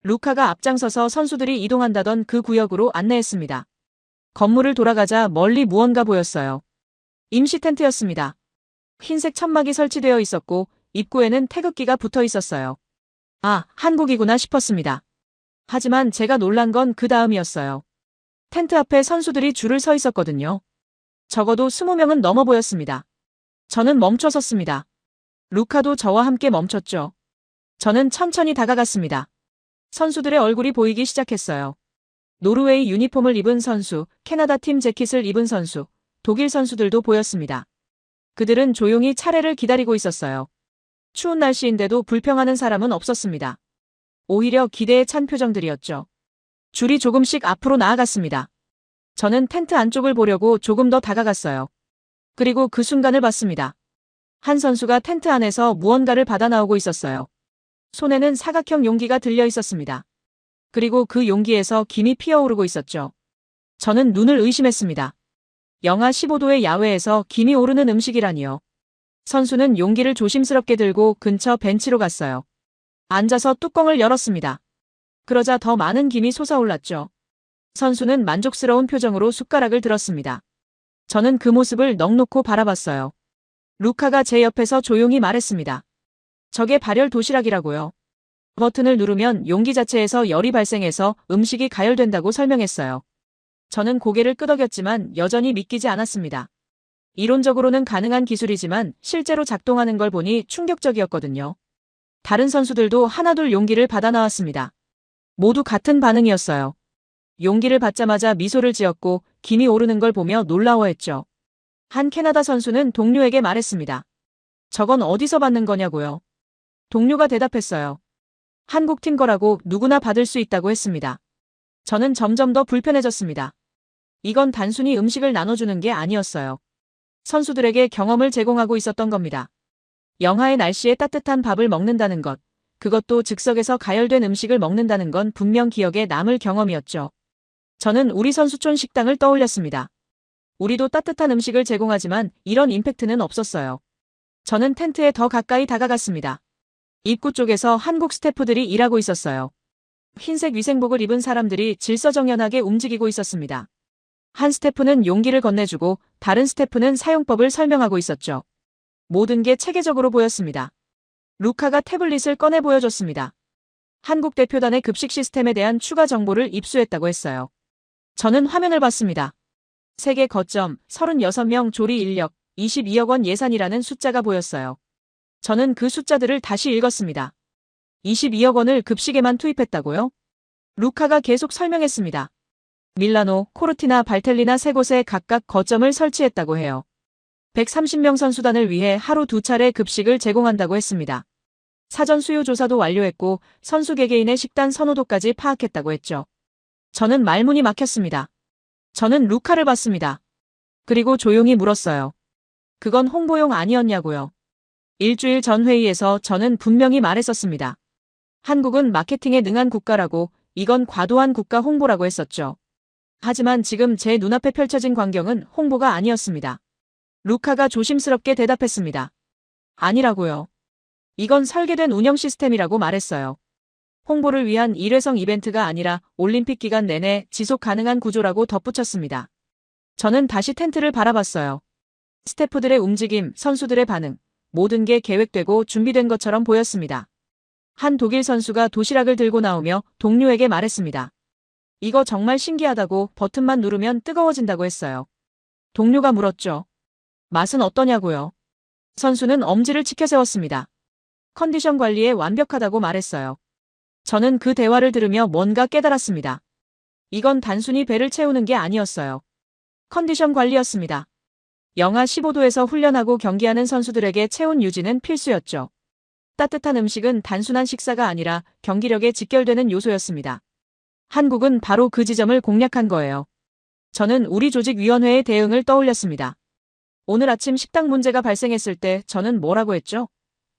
루카가 앞장서서 선수들이 이동한다던 그 구역으로 안내했습니다. 건물을 돌아가자 멀리 무언가 보였어요. 임시 텐트였습니다. 흰색 천막이 설치되어 있었고 입구에는 태극기가 붙어 있었어요. 아, 한국이구나 싶었습니다. 하지만 제가 놀란 건 그 다음이었어요. 텐트 앞에 선수들이 줄을 서 있었거든요. 적어도 20명은 넘어 보였습니다. 저는 멈춰 섰습니다. 루카도 저와 함께 멈췄죠. 저는 천천히 다가갔습니다. 선수들의 얼굴이 보이기 시작했어요. 노르웨이 유니폼을 입은 선수, 캐나다 팀 재킷을 입은 선수, 독일 선수들도 보였습니다. 그들은 조용히 차례를 기다리고 있었어요. 추운 날씨인데도 불평하는 사람은 없었습니다. 오히려 기대에 찬 표정들이었죠. 줄이 조금씩 앞으로 나아갔습니다. 저는 텐트 안쪽을 보려고 조금 더 다가갔어요. 그리고 그 순간을 봤습니다. 한 선수가 텐트 안에서 무언가를 받아 나오고 있었어요. 손에는 사각형 용기가 들려 있었습니다. 그리고 그 용기에서 김이 피어오르고 있었죠. 저는 눈을 의심했습니다. 영하 15도의 야외에서 김이 오르는 음식이라니요. 선수는 용기를 조심스럽게 들고 근처 벤치로 갔어요. 앉아서 뚜껑을 열었습니다. 그러자 더 많은 김이 솟아올랐죠. 선수는 만족스러운 표정으로 숟가락을 들었습니다. 저는 그 모습을 넋놓고 바라봤어요. 루카가 제 옆에서 조용히 말했습니다. 저게 발열 도시락이라고요. 버튼을 누르면 용기 자체에서 열이 발생해서 음식이 가열된다고 설명했어요. 저는 고개를 끄덕였지만 여전히 믿기지 않았습니다. 이론적으로는 가능한 기술이지만 실제로 작동하는 걸 보니 충격적이었거든요. 다른 선수들도 하나둘 용기를 받아 나왔습니다. 모두 같은 반응이었어요. 용기를 받자마자 미소를 지었고 김이 오르는 걸 보며 놀라워했죠. 한 캐나다 선수는 동료에게 말했습니다. 저건 어디서 받는 거냐고요. 동료가 대답했어요. 한국팀 거라고 누구나 받을 수 있다고 했습니다. 저는 점점 더 불편해졌습니다. 이건 단순히 음식을 나눠주는 게 아니었어요. 선수들에게 경험을 제공하고 있었던 겁니다. 영하의 날씨에 따뜻한 밥을 먹는다는 것, 그것도 즉석에서 가열된 음식을 먹는다는 건 분명 기억에 남을 경험이었죠. 저는 우리 선수촌 식당을 떠올렸습니다. 우리도 따뜻한 음식을 제공하지만 이런 임팩트는 없었어요. 저는 텐트에 더 가까이 다가갔습니다. 입구 쪽에서 한국 스태프들이 일하고 있었어요. 흰색 위생복을 입은 사람들이 질서정연하게 움직이고 있었습니다. 한 스태프는 용기를 건네주고 다른 스태프는 사용법을 설명하고 있었죠. 모든 게 체계적으로 보였습니다. 루카가 태블릿을 꺼내 보여줬습니다. 한국 대표단의 급식 시스템에 대한 추가 정보를 입수했다고 했어요. 저는 화면을 봤습니다. 세계 거점, 36명 조리 인력, 22억 원 예산이라는 숫자가 보였어요. 저는 그 숫자들을 다시 읽었습니다. 22억 원을 급식에만 투입했다고요? 루카가 계속 설명했습니다. 밀라노, 코르티나, 발텔리나 세 곳에 각각 거점을 설치했다고 해요. 130명 선수단을 위해 하루 2차례 급식을 제공한다고 했습니다. 사전 수요 조사도 완료했고 선수 개개인의 식단 선호도까지 파악했다고 했죠. 저는 말문이 막혔습니다. 저는 루카를 봤습니다. 그리고 조용히 물었어요. 그건 홍보용 아니었냐고요. 일주일 전 회의에서 저는 분명히 말했었습니다. 한국은 마케팅에 능한 국가라고, 이건 과도한 국가 홍보라고 했었죠. 하지만 지금 제 눈앞에 펼쳐진 광경은 홍보가 아니었습니다. 루카가 조심스럽게 대답했습니다. 아니라고요. 이건 설계된 운영 시스템이라고 말했어요. 홍보를 위한 일회성 이벤트가 아니라 올림픽 기간 내내 지속 가능한 구조라고 덧붙였습니다. 저는 다시 텐트를 바라봤어요. 스태프들의 움직임, 선수들의 반응, 모든 게 계획되고 준비된 것처럼 보였습니다. 한 독일 선수가 도시락을 들고 나오며 동료에게 말했습니다. 이거 정말 신기하다고, 버튼만 누르면 뜨거워진다고 했어요. 동료가 물었죠. 맛은 어떠냐고요? 선수는 엄지를 치켜세웠습니다. 컨디션 관리에 완벽하다고 말했어요. 저는 그 대화를 들으며 뭔가 깨달았습니다. 이건 단순히 배를 채우는 게 아니었어요. 컨디션 관리였습니다. 영하 15도에서 훈련하고 경기하는 선수들에게 체온 유지는 필수였죠. 따뜻한 음식은 단순한 식사가 아니라 경기력에 직결되는 요소였습니다. 한국은 바로 그 지점을 공략한 거예요. 저는 우리 조직위원회의 대응을 떠올렸습니다. 오늘 아침 식당 문제가 발생했을 때 저는 뭐라고 했죠?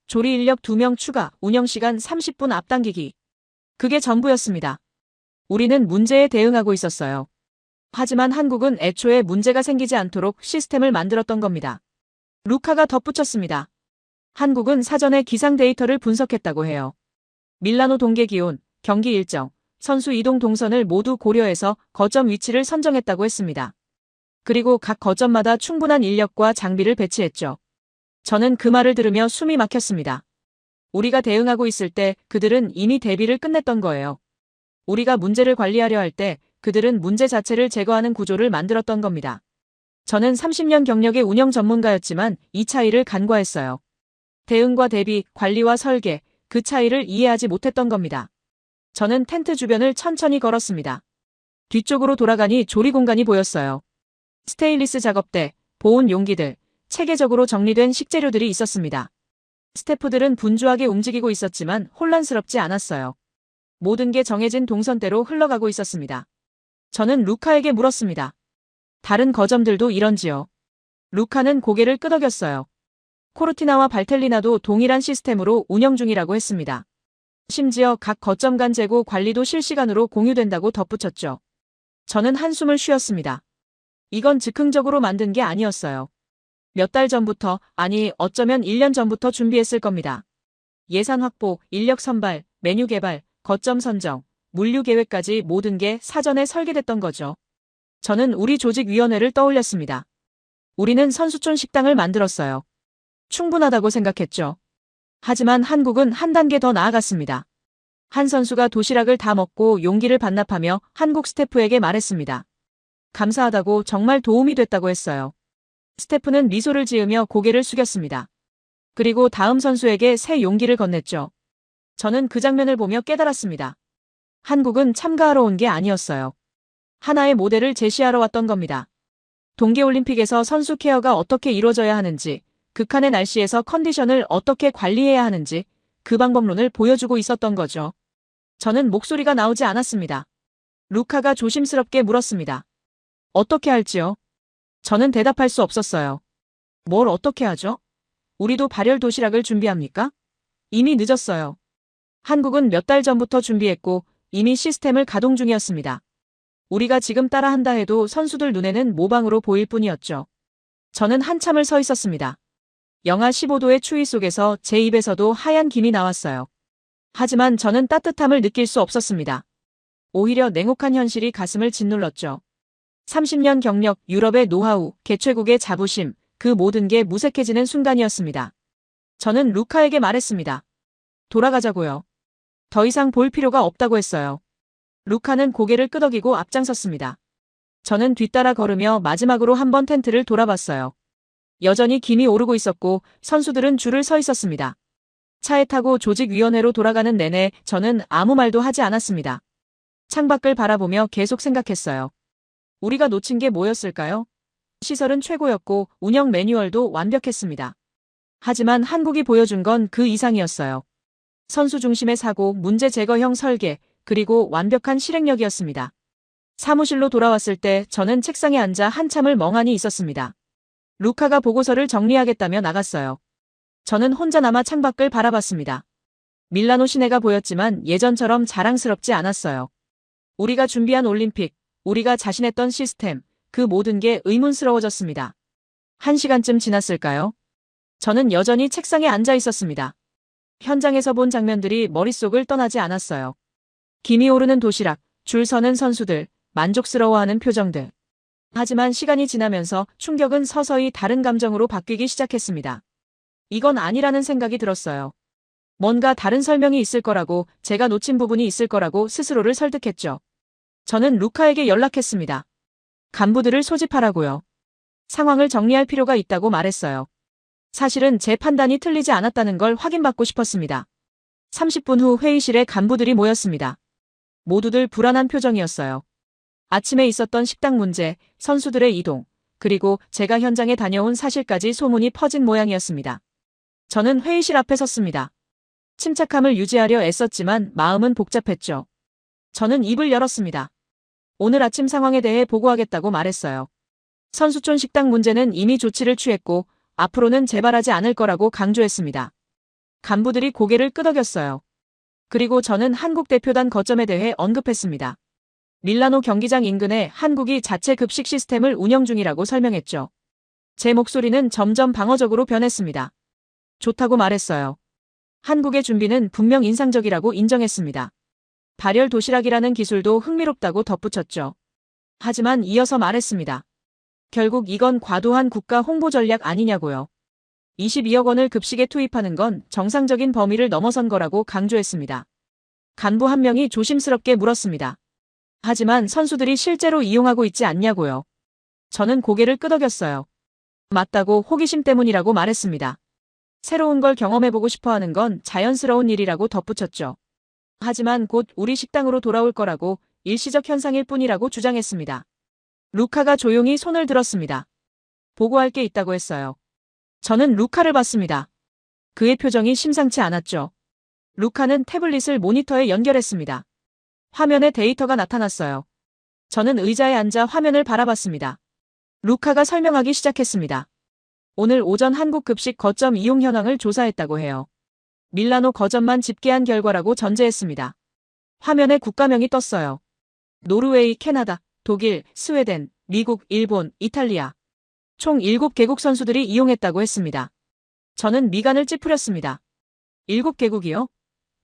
조리 인력 2명 추가, 운영시간 30분 앞당기기. 그게 전부였습니다. 우리는 문제에 대응하고 있었어요. 하지만 한국은 애초에 문제가 생기지 않도록 시스템을 만들었던 겁니다. 루카가 덧붙였습니다. 한국은 사전에 기상 데이터를 분석했다고 해요. 밀라노 동계 기온, 경기 일정, 선수 이동 동선을 모두 고려해서 거점 위치를 선정했다고 했습니다. 그리고 각 거점마다 충분한 인력과 장비를 배치했죠. 저는 그 말을 들으며 숨이 막혔습니다. 우리가 대응하고 있을 때 그들은 이미 대비를 끝냈던 거예요. 우리가 문제를 관리하려 할 때 그들은 문제 자체를 제거하는 구조를 만들었던 겁니다. 저는 30년 경력의 운영 전문가였지만 이 차이를 간과했어요. 대응과 대비, 관리와 설계, 그 차이를 이해하지 못했던 겁니다. 저는 텐트 주변을 천천히 걸었습니다. 뒤쪽으로 돌아가니 조리 공간이 보였어요. 스테인리스 작업대, 보온 용기들, 체계적으로 정리된 식재료들이 있었습니다. 스태프들은 분주하게 움직이고 있었지만 혼란스럽지 않았어요. 모든 게 정해진 동선대로 흘러가고 있었습니다. 저는 루카에게 물었습니다. 다른 거점들도 이런지요? 루카는 고개를 끄덕였어요. 코르티나와 발텔리나도 동일한 시스템으로 운영 중이라고 했습니다. 심지어 각 거점 간 재고 관리도 실시간으로 공유된다고 덧붙였죠. 저는 한숨을 쉬었습니다. 이건 즉흥적으로 만든 게 아니었어요. 몇 달 전부터, 아니 어쩌면 1년 전부터 준비했을 겁니다. 예산 확보, 인력 선발, 메뉴 개발, 거점 선정, 물류 계획까지 모든 게 사전에 설계됐던 거죠. 저는 우리 조직위원회를 떠올렸습니다. 우리는 선수촌 식당을 만들었어요. 충분하다고 생각했죠. 하지만 한국은 한 단계 더 나아갔습니다. 한 선수가 도시락을 다 먹고 용기를 반납하며 한국 스태프에게 말했습니다. 감사하다고, 정말 도움이 됐다고 했어요. 스태프는 미소를 지으며 고개를 숙였습니다. 그리고 다음 선수에게 새 용기를 건넸죠. 저는 그 장면을 보며 깨달았습니다. 한국은 참가하러 온 게 아니었어요. 하나의 모델을 제시하러 왔던 겁니다. 동계올림픽에서 선수 케어가 어떻게 이루어져야 하는지, 극한의 날씨에서 컨디션을 어떻게 관리해야 하는지 그 방법론을 보여주고 있었던 거죠. 저는 목소리가 나오지 않았습니다. 루카가 조심스럽게 물었습니다. 어떻게 할지요? 저는 대답할 수 없었어요. 뭘 어떻게 하죠? 우리도 발열 도시락을 준비합니까? 이미 늦었어요. 한국은 몇 달 전부터 준비했고 이미 시스템을 가동 중이었습니다. 우리가 지금 따라한다 해도 선수들 눈에는 모방으로 보일 뿐이었죠. 저는 한참을 서 있었습니다. 영하 15도의 추위 속에서 제 입에서도 하얀 김이 나왔어요. 하지만 저는 따뜻함을 느낄 수 없었습니다. 오히려 냉혹한 현실이 가슴을 짓눌렀죠. 30년 경력, 유럽의 노하우, 개최국의 자부심, 그 모든 게 무색해지는 순간이었습니다. 저는 루카에게 말했습니다. 돌아가자고요. 더 이상 볼 필요가 없다고 했어요. 루카는 고개를 끄덕이고 앞장섰습니다. 저는 뒤따라 걸으며 마지막으로 한번 텐트를 돌아봤어요. 여전히 김이 오르고 있었고 선수들은 줄을 서 있었습니다. 차에 타고 조직위원회로 돌아가는 내내 저는 아무 말도 하지 않았습니다. 창밖을 바라보며 계속 생각했어요. 우리가 놓친 게 뭐였을까요? 시설은 최고였고 운영 매뉴얼도 완벽했습니다. 하지만 한국이 보여준 건 그 이상이었어요. 선수 중심의 사고, 문제 제거형 설계, 그리고 완벽한 실행력이었습니다. 사무실로 돌아왔을 때 저는 책상에 앉아 한참을 멍하니 있었습니다. 루카가 보고서를 정리하겠다며 나갔어요. 저는 혼자 남아 창밖을 바라봤습니다. 밀라노 시내가 보였지만 예전처럼 자랑스럽지 않았어요. 우리가 준비한 올림픽, 우리가 자신했던 시스템, 그 모든 게 의문스러워졌습니다. 1시간쯤 지났을까요? 저는 여전히 책상에 앉아 있었습니다. 현장에서 본 장면들이 머릿속을 떠나지 않았어요. 김이 오르는 도시락, 줄 서는 선수들, 만족스러워하는 표정들. 하지만 시간이 지나면서 충격은 서서히 다른 감정으로 바뀌기 시작했습니다. 이건 아니라는 생각이 들었어요. 뭔가 다른 설명이 있을 거라고, 제가 놓친 부분이 있을 거라고 스스로를 설득했죠. 저는 루카에게 연락했습니다. 간부들을 소집하라고요. 상황을 정리할 필요가 있다고 말했어요. 사실은 제 판단이 틀리지 않았다는 걸 확인받고 싶었습니다. 30분 후 회의실에 간부들이 모였습니다. 모두들 불안한 표정이었어요. 아침에 있었던 식당 문제, 선수들의 이동, 그리고 제가 현장에 다녀온 사실까지 소문이 퍼진 모양이었습니다. 저는 회의실 앞에 섰습니다. 침착함을 유지하려 애썼지만 마음은 복잡했죠. 저는 입을 열었습니다. 오늘 아침 상황에 대해 보고하겠다고 말했어요. 선수촌 식당 문제는 이미 조치를 취했고 앞으로는 재발하지 않을 거라고 강조했습니다. 간부들이 고개를 끄덕였어요. 그리고 저는 한국 대표단 거점에 대해 언급했습니다. 밀라노 경기장 인근에 한국이 자체 급식 시스템을 운영 중이라고 설명했죠. 제 목소리는 점점 방어적으로 변했습니다. 좋다고 말했어요. 한국의 준비는 분명 인상적이라고 인정했습니다. 발열 도시락이라는 기술도 흥미롭다고 덧붙였죠. 하지만 이어서 말했습니다. 결국 이건 과도한 국가 홍보 전략 아니냐고요. 22억 원을 급식에 투입하는 건 정상적인 범위를 넘어선 거라고 강조했습니다. 간부 한 명이 조심스럽게 물었습니다. 하지만 선수들이 실제로 이용하고 있지 않냐고요. 저는 고개를 끄덕였어요. 맞다고, 호기심 때문이라고 말했습니다. 새로운 걸 경험해보고 싶어하는 건 자연스러운 일이라고 덧붙였죠. 하지만 곧 우리 식당으로 돌아올 거라고, 일시적 현상일 뿐이라고 주장했습니다. 루카가 조용히 손을 들었습니다. 보고할 게 있다고 했어요. 저는 루카를 봤습니다. 그의 표정이 심상치 않았죠. 루카는 태블릿을 모니터에 연결했습니다. 화면에 데이터가 나타났어요. 저는 의자에 앉아 화면을 바라봤습니다. 루카가 설명하기 시작했습니다. 오늘 오전 한국 급식 거점 이용 현황을 조사했다고 해요. 밀라노 거점만 집계한 결과라고 전제했습니다. 화면에 국가명이 떴어요. 노르웨이, 캐나다, 독일, 스웨덴, 미국, 일본, 이탈리아. 총 7개국 선수들이 이용했다고 했습니다. 저는 미간을 찌푸렸습니다. 7개국이요?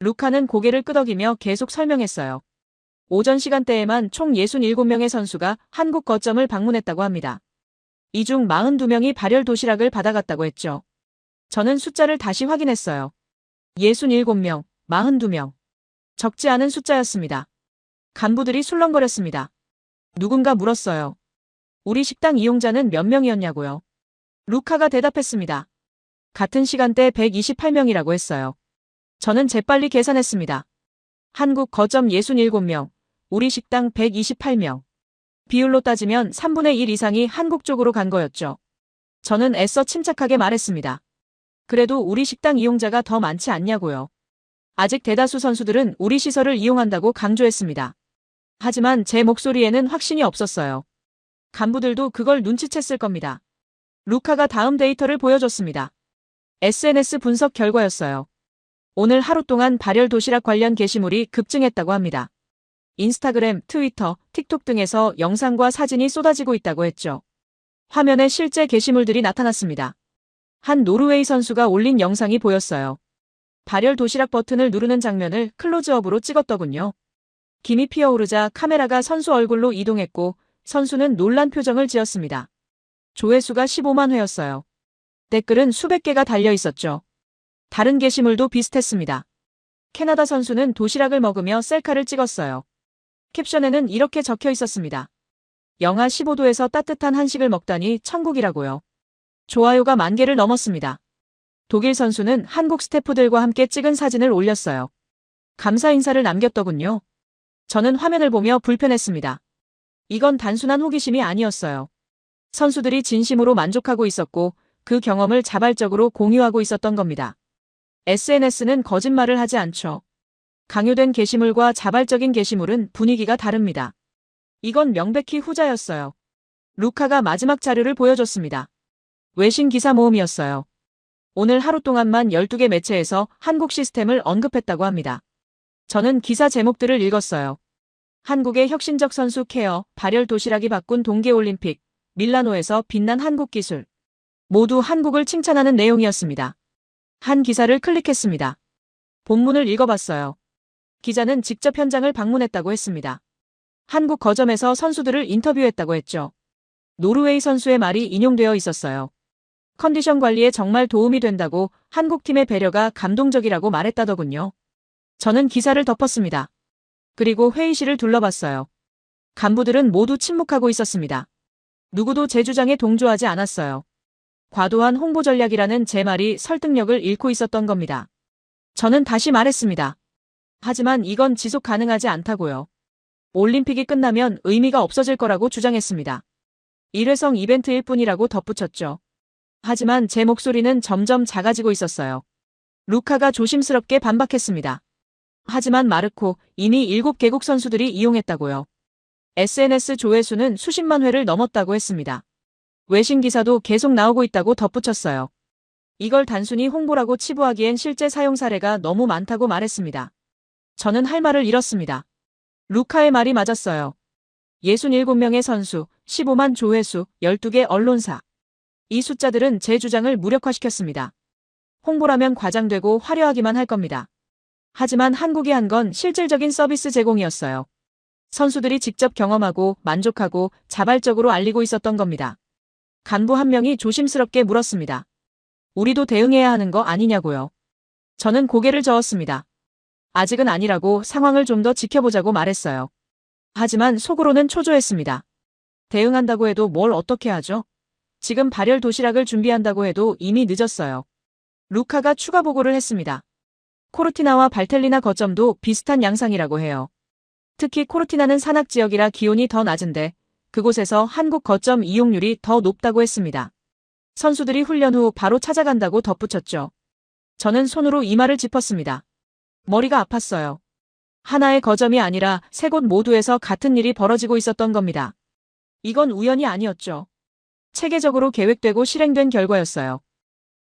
루카는 고개를 끄덕이며 계속 설명했어요. 오전 시간대에만 총 67명의 선수가 한국 거점을 방문했다고 합니다. 이 중 42명이 발열 도시락을 받아갔다고 했죠. 저는 숫자를 다시 확인했어요. 67명, 42명. 적지 않은 숫자였습니다. 간부들이 술렁거렸습니다. 누군가 물었어요. 우리 식당 이용자는 몇 명이었냐고요. 루카가 대답했습니다. 같은 시간대 128명이라고 했어요. 저는 재빨리 계산했습니다. 한국 거점 67명, 우리 식당 128명. 비율로 따지면 3분의 1 이상이 한국 쪽으로 간 거였죠. 저는 애써 침착하게 말했습니다. 그래도 우리 식당 이용자가 더 많지 않냐고요. 아직 대다수 선수들은 우리 시설을 이용한다고 강조했습니다. 하지만 제 목소리에는 확신이 없었어요. 간부들도 그걸 눈치챘을 겁니다. 루카가 다음 데이터를 보여줬습니다. SNS 분석 결과였어요. 오늘 하루 동안 발열 도시락 관련 게시물이 급증했다고 합니다. 인스타그램, 트위터, 틱톡 등에서 영상과 사진이 쏟아지고 있다고 했죠. 화면에 실제 게시물들이 나타났습니다. 한 노르웨이 선수가 올린 영상이 보였어요. 발열 도시락 버튼을 누르는 장면을 클로즈업으로 찍었더군요. 김이 피어오르자 카메라가 선수 얼굴로 이동했고 선수는 놀란 표정을 지었습니다. 조회수가 15만 회였어요. 댓글은 수백 개가 달려 있었죠. 다른 게시물도 비슷했습니다. 캐나다 선수는 도시락을 먹으며 셀카를 찍었어요. 캡션에는 이렇게 적혀 있었습니다. 영하 15도에서 따뜻한 한식을 먹다니 천국이라고요. 좋아요가 10,000개를 넘었습니다. 독일 선수는 한국 스태프들과 함께 찍은 사진을 올렸어요. 감사 인사를 남겼더군요. 저는 화면을 보며 불편했습니다. 이건 단순한 호기심이 아니었어요. 선수들이 진심으로 만족하고 있었고 그 경험을 자발적으로 공유하고 있었던 겁니다. SNS는 거짓말을 하지 않죠. 강요된 게시물과 자발적인 게시물은 분위기가 다릅니다. 이건 명백히 후자였어요. 루카가 마지막 자료를 보여줬습니다. 외신 기사 모음이었어요. 오늘 하루 동안만 12개 매체에서 한국 시스템을 언급했다고 합니다. 저는 기사 제목들을 읽었어요. 한국의 혁신적 선수 케어, 발열 도시락이 바꾼 동계올림픽, 밀라노에서 빛난 한국 기술. 모두 한국을 칭찬하는 내용이었습니다. 한 기사를 클릭했습니다. 본문을 읽어봤어요. 기자는 직접 현장을 방문했다고 했습니다. 한국 거점에서 선수들을 인터뷰했다고 했죠. 노르웨이 선수의 말이 인용되어 있었어요. 컨디션 관리에 정말 도움이 된다고 한국팀의 배려가 감동적이라고 말했다더군요. 저는 기사를 덮었습니다. 그리고 회의실을 둘러봤어요. 간부들은 모두 침묵하고 있었습니다. 누구도 제 주장에 동조하지 않았어요. 과도한 홍보 전략이라는 제 말이 설득력을 잃고 있었던 겁니다. 저는 다시 말했습니다. 하지만 이건 지속 가능하지 않다고요. 올림픽이 끝나면 의미가 없어질 거라고 주장했습니다. 일회성 이벤트일 뿐이라고 덧붙였죠. 하지만 제 목소리는 점점 작아지고 있었어요. 루카가 조심스럽게 반박했습니다. 하지만 마르코, 이미 7개국 선수들이 이용했다고요. SNS 조회수는 수십만 회를 넘었다고 했습니다. 외신 기사도 계속 나오고 있다고 덧붙였어요. 이걸 단순히 홍보라고 치부하기엔 실제 사용 사례가 너무 많다고 말했습니다. 저는 할 말을 잃었습니다. 루카의 말이 맞았어요. 67명의 선수, 15만 조회수, 12개 언론사. 이 숫자들은 제 주장을 무력화시켰습니다. 홍보라면 과장되고 화려하기만 할 겁니다. 하지만 한국이 한 건 실질적인 서비스 제공이었어요. 선수들이 직접 경험하고 만족하고 자발적으로 알리고 있었던 겁니다. 간부 한 명이 조심스럽게 물었습니다. 우리도 대응해야 하는 거 아니냐고요. 저는 고개를 저었습니다. 아직은 아니라고 상황을 좀 더 지켜보자고 말했어요. 하지만 속으로는 초조했습니다. 대응한다고 해도 뭘 어떻게 하죠? 지금 발열 도시락을 준비한다고 해도 이미 늦었어요. 루카가 추가 보고를 했습니다. 코르티나와 발텔리나 거점도 비슷한 양상이라고 해요. 특히 코르티나는 산악 지역이라 기온이 더 낮은데 그곳에서 한국 거점 이용률이 더 높다고 했습니다. 선수들이 훈련 후 바로 찾아간다고 덧붙였죠. 저는 손으로 이마를 짚었습니다. 머리가 아팠어요. 하나의 거점이 아니라 세 곳 모두에서 같은 일이 벌어지고 있었던 겁니다. 이건 우연이 아니었죠. 체계적으로 계획되고 실행된 결과였어요.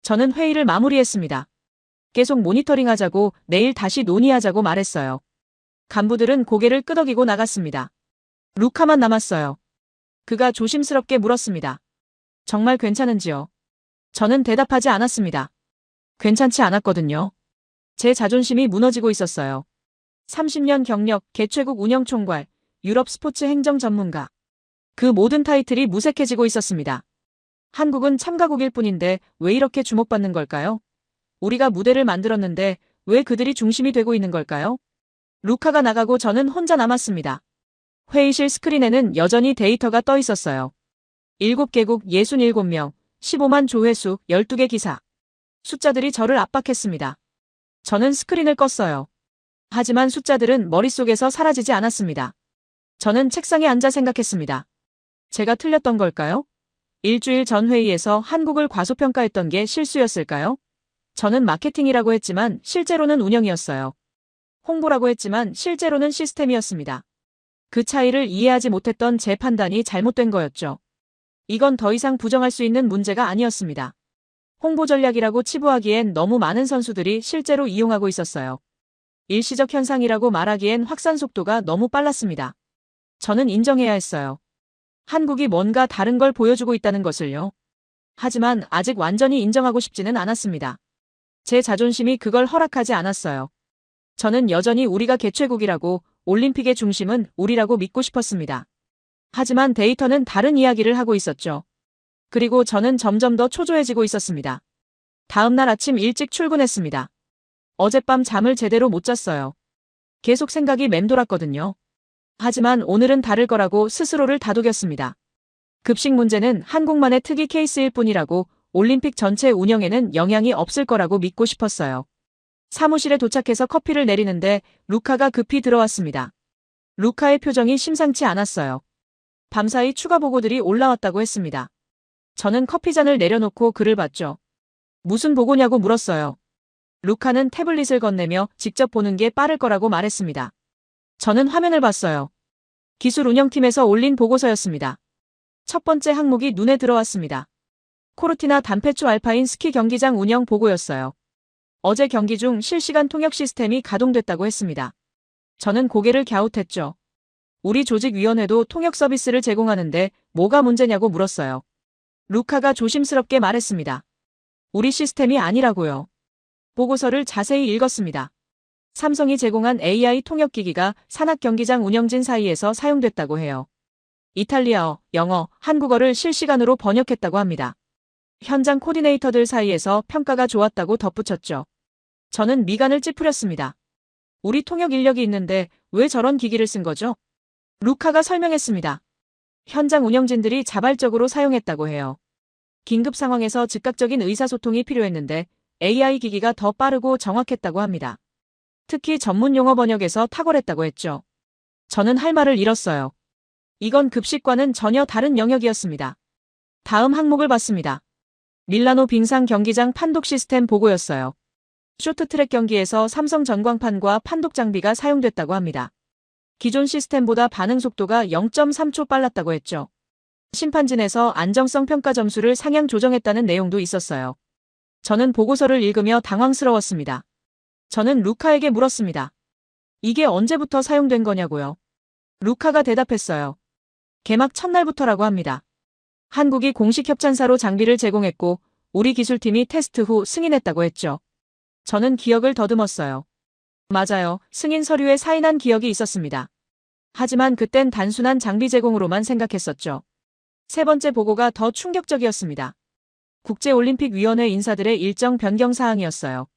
저는 회의를 마무리했습니다. 계속 모니터링하자고 내일 다시 논의하자고 말했어요. 간부들은 고개를 끄덕이고 나갔습니다. 루카만 남았어요. 그가 조심스럽게 물었습니다. 정말 괜찮은지요? 저는 대답하지 않았습니다. 괜찮지 않았거든요. 제 자존심이 무너지고 있었어요. 30년 경력, 개최국 운영 총괄, 유럽 스포츠 행정 전문가. 그 모든 타이틀이 무색해지고 있었습니다. 한국은 참가국일 뿐인데 왜 이렇게 주목받는 걸까요? 우리가 무대를 만들었는데 왜 그들이 중심이 되고 있는 걸까요? 루카가 나가고 저는 혼자 남았습니다. 회의실 스크린에는 여전히 데이터가 떠 있었어요. 7개국 67명, 15만 조회수, 12개 기사. 숫자들이 저를 압박했습니다. 저는 스크린을 껐어요. 하지만 숫자들은 머릿속에서 사라지지 않았습니다. 저는 책상에 앉아 생각했습니다. 제가 틀렸던 걸까요? 일주일 전 회의에서 한국을 과소평가했던 게 실수였을까요? 저는 마케팅이라고 했지만 실제로는 운영이었어요. 홍보라고 했지만 실제로는 시스템이었습니다. 그 차이를 이해하지 못했던 제 판단이 잘못된 거였죠. 이건 더 이상 부정할 수 있는 문제가 아니었습니다. 홍보 전략이라고 치부하기엔 너무 많은 선수들이 실제로 이용하고 있었어요. 일시적 현상이라고 말하기엔 확산 속도가 너무 빨랐습니다. 저는 인정해야 했어요. 한국이 뭔가 다른 걸 보여주고 있다는 것을요. 하지만 아직 완전히 인정하고 싶지는 않았습니다. 제 자존심이 그걸 허락하지 않았어요. 저는 여전히 우리가 개최국이라고, 올림픽의 중심은 우리라고 믿고 싶었습니다. 하지만 데이터는 다른 이야기를 하고 있었죠. 그리고 저는 점점 더 초조해지고 있었습니다. 다음 날 아침 일찍 출근했습니다. 어젯밤 잠을 제대로 못 잤어요. 계속 생각이 맴돌았거든요. 하지만 오늘은 다를 거라고 스스로를 다독였습니다. 급식 문제는 한국만의 특이 케이스일 뿐이라고, 올림픽 전체 운영에는 영향이 없을 거라고 믿고 싶었어요. 사무실에 도착해서 커피를 내리는데 루카가 급히 들어왔습니다. 루카의 표정이 심상치 않았어요. 밤사이 추가 보고들이 올라왔다고 했습니다. 저는 커피잔을 내려놓고 그를 봤죠. 무슨 보고냐고 물었어요. 루카는 태블릿을 건네며 직접 보는 게 빠를 거라고 말했습니다. 저는 화면을 봤어요. 기술 운영팀에서 올린 보고서였습니다. 첫 번째 항목이 눈에 들어왔습니다. 코르티나 담페초 알파인 스키 경기장 운영 보고였어요. 어제 경기 중 실시간 통역 시스템이 가동됐다고 했습니다. 저는 고개를 갸웃했죠. 우리 조직위원회도 통역 서비스를 제공하는데 뭐가 문제냐고 물었어요. 루카가 조심스럽게 말했습니다. 우리 시스템이 아니라고요. 보고서를 자세히 읽었습니다. 삼성이 제공한 AI 통역기기가 산악 경기장 운영진 사이에서 사용됐다고 해요. 이탈리아어, 영어, 한국어를 실시간으로 번역했다고 합니다. 현장 코디네이터들 사이에서 평가가 좋았다고 덧붙였죠. 저는 미간을 찌푸렸습니다. 우리 통역 인력이 있는데 왜 저런 기기를 쓴 거죠? 루카가 설명했습니다. 현장 운영진들이 자발적으로 사용했다고 해요. 긴급 상황에서 즉각적인 의사소통이 필요했는데 AI 기기가 더 빠르고 정확했다고 합니다. 특히 전문 용어 번역에서 탁월했다고 했죠. 저는 할 말을 잃었어요. 이건 급식과는 전혀 다른 영역이었습니다. 다음 항목을 봤습니다. 밀라노 빙상 경기장 판독 시스템 보고였어요. 쇼트트랙 경기에서 삼성 전광판과 판독 장비가 사용됐다고 합니다. 기존 시스템보다 반응 속도가 0.3초 빨랐다고 했죠. 심판진에서 안정성 평가 점수를 상향 조정했다는 내용도 있었어요. 저는 보고서를 읽으며 당황스러웠습니다. 저는 루카에게 물었습니다. 이게 언제부터 사용된 거냐고요. 루카가 대답했어요. 개막 첫날부터라고 합니다. 한국이 공식 협찬사로 장비를 제공했고 우리 기술팀이 테스트 후 승인했다고 했죠. 저는 기억을 더듬었어요. 맞아요. 승인 서류에 사인한 기억이 있었습니다. 하지만 그땐 단순한 장비 제공으로만 생각했었죠. 세 번째 보고가 더 충격적이었습니다. 국제올림픽위원회 인사들의 일정 변경 사항이었어요.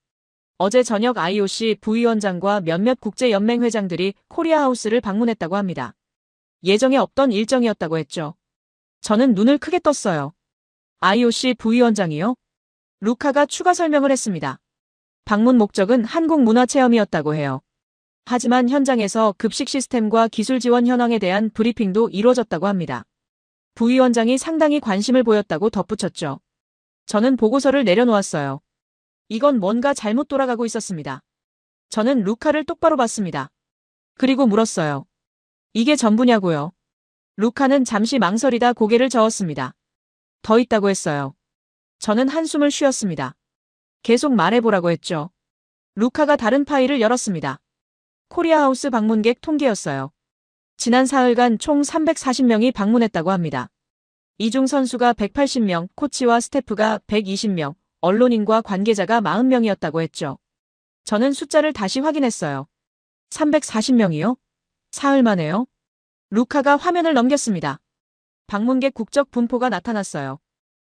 어제 저녁 IOC 부위원장과 몇몇 국제연맹 회장들이 코리아하우스를 방문했다고 합니다. 예정에 없던 일정이었다고 했죠. 저는 눈을 크게 떴어요. IOC 부위원장이요? 루카가 추가 설명을 했습니다. 방문 목적은 한국 문화체험이었다고 해요. 하지만 현장에서 급식 시스템과 기술 지원 현황에 대한 브리핑도 이루어졌다고 합니다. 부위원장이 상당히 관심을 보였다고 덧붙였죠. 저는 보고서를 내려놓았어요. 이건 뭔가 잘못 돌아가고 있었습니다. 저는 루카를 똑바로 봤습니다. 그리고 물었어요. 이게 전부냐고요? 루카는 잠시 망설이다 고개를 저었습니다. 더 있다고 했어요. 저는 한숨을 쉬었습니다. 계속 말해보라고 했죠. 루카가 다른 파일을 열었습니다. 코리아하우스 방문객 통계였어요. 지난 사흘간 총 340명이 방문했다고 합니다. 이 중 선수가 180명, 코치와 스태프가 120명, 언론인과 관계자가 40명이었다고 했죠. 저는 숫자를 다시 확인했어요. 340명이요? 사흘 만에요? 루카가 화면을 넘겼습니다. 방문객 국적 분포가 나타났어요.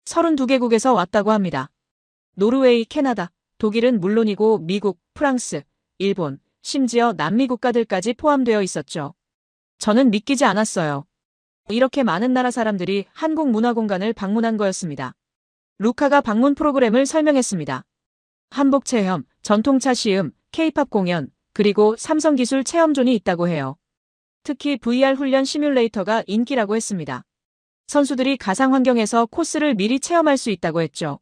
32개국에서 왔다고 합니다. 노르웨이, 캐나다, 독일은 물론이고 미국, 프랑스, 일본, 심지어 남미 국가들까지 포함되어 있었죠. 저는 믿기지 않았어요. 이렇게 많은 나라 사람들이 한국 문화공간을 방문한 거였습니다. 루카가 방문 프로그램을 설명했습니다. 한복 체험, 전통차 시음, K-팝 공연, 그리고 삼성기술 체험존이 있다고 해요. 특히 VR 훈련 시뮬레이터가 인기라고 했습니다. 선수들이 가상 환경에서 코스를 미리 체험할 수 있다고 했죠.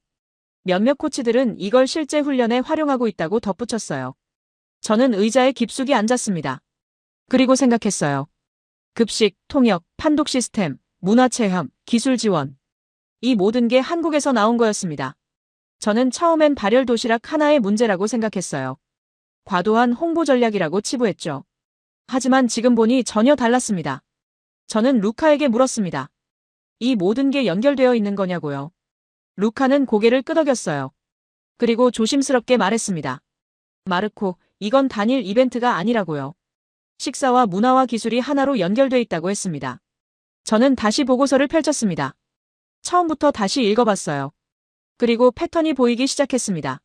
몇몇 코치들은 이걸 실제 훈련에 활용하고 있다고 덧붙였어요. 저는 의자에 깊숙이 앉았습니다. 그리고 생각했어요. 급식, 통역, 판독 시스템, 문화체험, 기술 지원. 이 모든 게 한국에서 나온 거였습니다. 저는 처음엔 발열 도시락 하나의 문제라고 생각했어요. 과도한 홍보 전략이라고 치부했죠. 하지만 지금 보니 전혀 달랐습니다. 저는 루카에게 물었습니다. 이 모든 게 연결되어 있는 거냐고요. 루카는 고개를 끄덕였어요. 그리고 조심스럽게 말했습니다. 마르코, 이건 단일 이벤트가 아니라고요. 식사와 문화와 기술이 하나로 연결돼 있다고 했습니다. 저는 다시 보고서를 펼쳤습니다. 처음부터 다시 읽어봤어요. 그리고 패턴이 보이기 시작했습니다.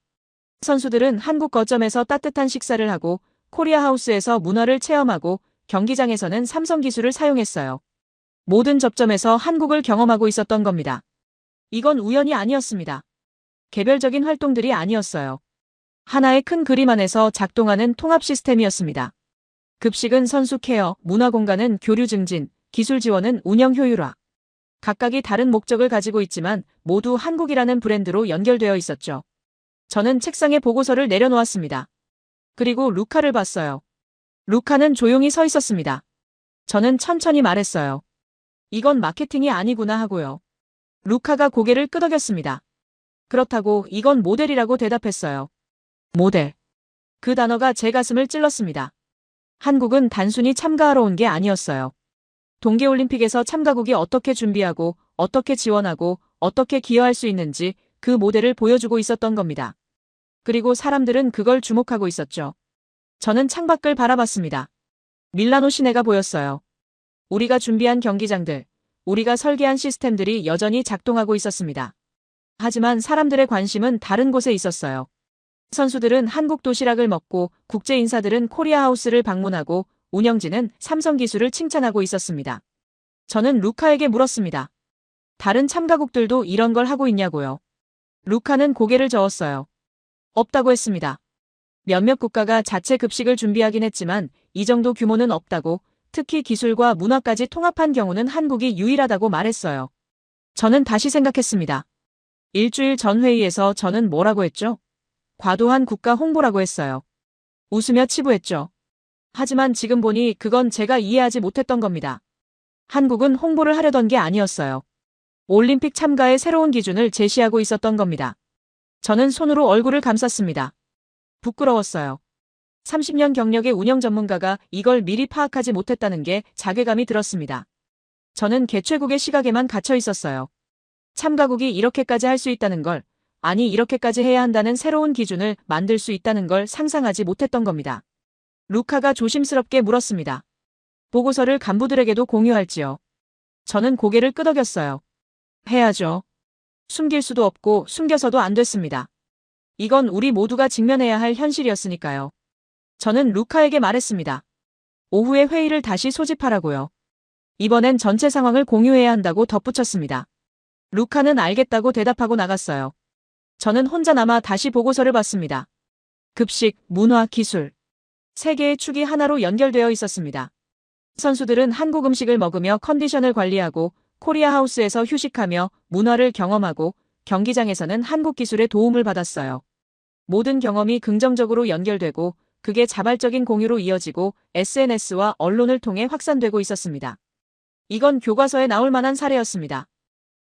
선수들은 한국 거점에서 따뜻한 식사를 하고 코리아 하우스에서 문화를 체험하고 경기장에서는 삼성 기술을 사용했어요. 모든 접점에서 한국을 경험하고 있었던 겁니다. 이건 우연이 아니었습니다. 개별적인 활동들이 아니었어요. 하나의 큰 그림 안에서 작동하는 통합 시스템이었습니다. 급식은 선수 케어, 문화 공간은 교류 증진, 기술 지원은 운영 효율화. 각각이 다른 목적을 가지고 있지만 모두 한국이라는 브랜드로 연결되어 있었죠. 저는 책상에 보고서를 내려놓았습니다. 그리고 루카를 봤어요. 루카는 조용히 서 있었습니다. 저는 천천히 말했어요. 이건 마케팅이 아니구나 하고요. 루카가 고개를 끄덕였습니다. 그렇다고 이건 모델이라고 대답했어요. 모델. 그 단어가 제 가슴을 찔렀습니다. 한국은 단순히 참가하러 온 게 아니었어요. 동계올림픽에서 참가국이 어떻게 준비하고 어떻게 지원하고 어떻게 기여할 수 있는지 그 모델을 보여주고 있었던 겁니다. 그리고 사람들은 그걸 주목하고 있었죠. 저는 창밖을 바라봤습니다. 밀라노 시내가 보였어요. 우리가 준비한 경기장들, 우리가 설계한 시스템들이 여전히 작동하고 있었습니다. 하지만 사람들의 관심은 다른 곳에 있었어요. 선수들은 한국 도시락을 먹고 국제 인사들은 코리아 하우스를 방문하고 운영진은 삼성 기술을 칭찬하고 있었습니다. 저는 루카에게 물었습니다. 다른 참가국들도 이런 걸 하고 있냐고요. 루카는 고개를 저었어요. 없다고 했습니다. 몇몇 국가가 자체 급식을 준비하긴 했지만 이 정도 규모는 없다고, 특히 기술과 문화까지 통합한 경우는 한국이 유일하다고 말했어요. 저는 다시 생각했습니다. 일주일 전 회의에서 저는 뭐라고 했죠? 과도한 국가 홍보라고 했어요. 웃으며 치부했죠. 하지만 지금 보니 그건 제가 이해하지 못했던 겁니다. 한국은 홍보를 하려던 게 아니었어요. 올림픽 참가의 새로운 기준을 제시하고 있었던 겁니다. 저는 손으로 얼굴을 감쌌습니다. 부끄러웠어요. 30년 경력의 운영 전문가가 이걸 미리 파악하지 못했다는 게 자괴감이 들었습니다. 저는 개최국의 시각에만 갇혀 있었어요. 참가국이 이렇게까지 할 수 있다는 걸, 아니 이렇게까지 해야 한다는 새로운 기준을 만들 수 있다는 걸 상상하지 못했던 겁니다. 루카가 조심스럽게 물었습니다. 보고서를 간부들에게도 공유할지요? 저는 고개를 끄덕였어요. 해야죠. 숨길 수도 없고 숨겨서도 안 됐습니다. 이건 우리 모두가 직면해야 할 현실이었으니까요. 저는 루카에게 말했습니다. 오후에 회의를 다시 소집하라고요. 이번엔 전체 상황을 공유해야 한다고 덧붙였습니다. 루카는 알겠다고 대답하고 나갔어요. 저는 혼자 남아 다시 보고서를 봤습니다. 급식, 문화, 기술. 세 개의 축이 하나로 연결되어 있었습니다. 선수들은 한국 음식을 먹으며 컨디션을 관리하고 코리아 하우스에서 휴식하며 문화를 경험하고 경기장에서는 한국 기술의 도움을 받았어요. 모든 경험이 긍정적으로 연결되고 그게 자발적인 공유로 이어지고 SNS와 언론을 통해 확산되고 있었습니다. 이건 교과서에 나올 만한 사례였습니다.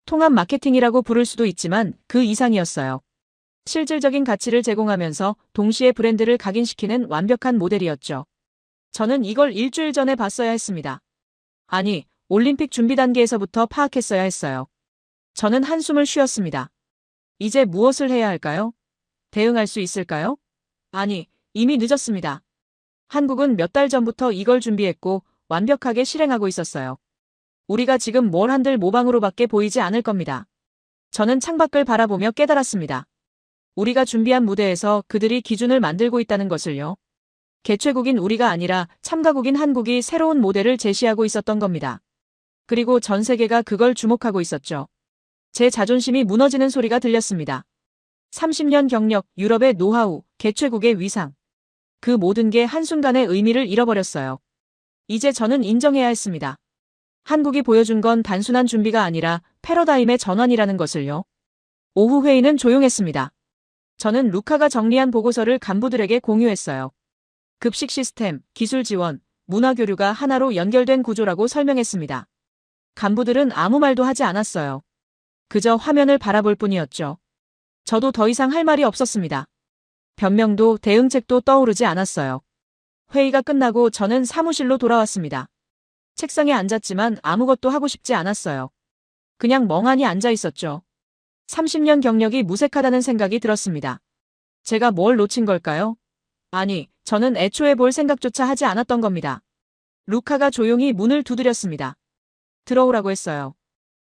통합 마케팅이라고 부를 수도 있지만 그 이상이었어요. 실질적인 가치를 제공하면서 동시에 브랜드를 각인시키는 완벽한 모델이었죠. 저는 이걸 일주일 전에 봤어야 했습니다. 아니, 올림픽 준비 단계에서부터 파악했어야 했어요. 저는 한숨을 쉬었습니다. 이제 무엇을 해야 할까요? 대응할 수 있을까요? 아니, 이미 늦었습니다. 한국은 몇 달 전부터 이걸 준비했고 완벽하게 실행하고 있었어요. 우리가 지금 뭘 한들 모방으로밖에 보이지 않을 겁니다. 저는 창밖을 바라보며 깨달았습니다. 우리가 준비한 무대에서 그들이 기준을 만들고 있다는 것을요. 개최국인 우리가 아니라 참가국인 한국이 새로운 모델을 제시하고 있었던 겁니다. 그리고 전 세계가 그걸 주목하고 있었죠. 제 자존심이 무너지는 소리가 들렸습니다. 30년 경력, 유럽의 노하우, 개최국의 위상. 그 모든 게 한순간에 의미를 잃어버렸어요. 이제 저는 인정해야 했습니다. 한국이 보여준 건 단순한 준비가 아니라 패러다임의 전환이라는 것을요. 오후 회의는 조용했습니다. 저는 루카가 정리한 보고서를 간부들에게 공유했어요. 급식 시스템, 기술 지원, 문화 교류가 하나로 연결된 구조라고 설명했습니다. 간부들은 아무 말도 하지 않았어요. 그저 화면을 바라볼 뿐이었죠. 저도 더 이상 할 말이 없었습니다. 변명도 대응책도 떠오르지 않았어요. 회의가 끝나고 저는 사무실로 돌아왔습니다. 책상에 앉았지만 아무것도 하고 싶지 않았어요. 그냥 멍하니 앉아 있었죠. 30년 경력이 무색하다는 생각이 들었습니다. 제가 뭘 놓친 걸까요? 아니, 저는 애초에 볼 생각조차 하지 않았던 겁니다. 루카가 조용히 문을 두드렸습니다. 들어오라고 했어요.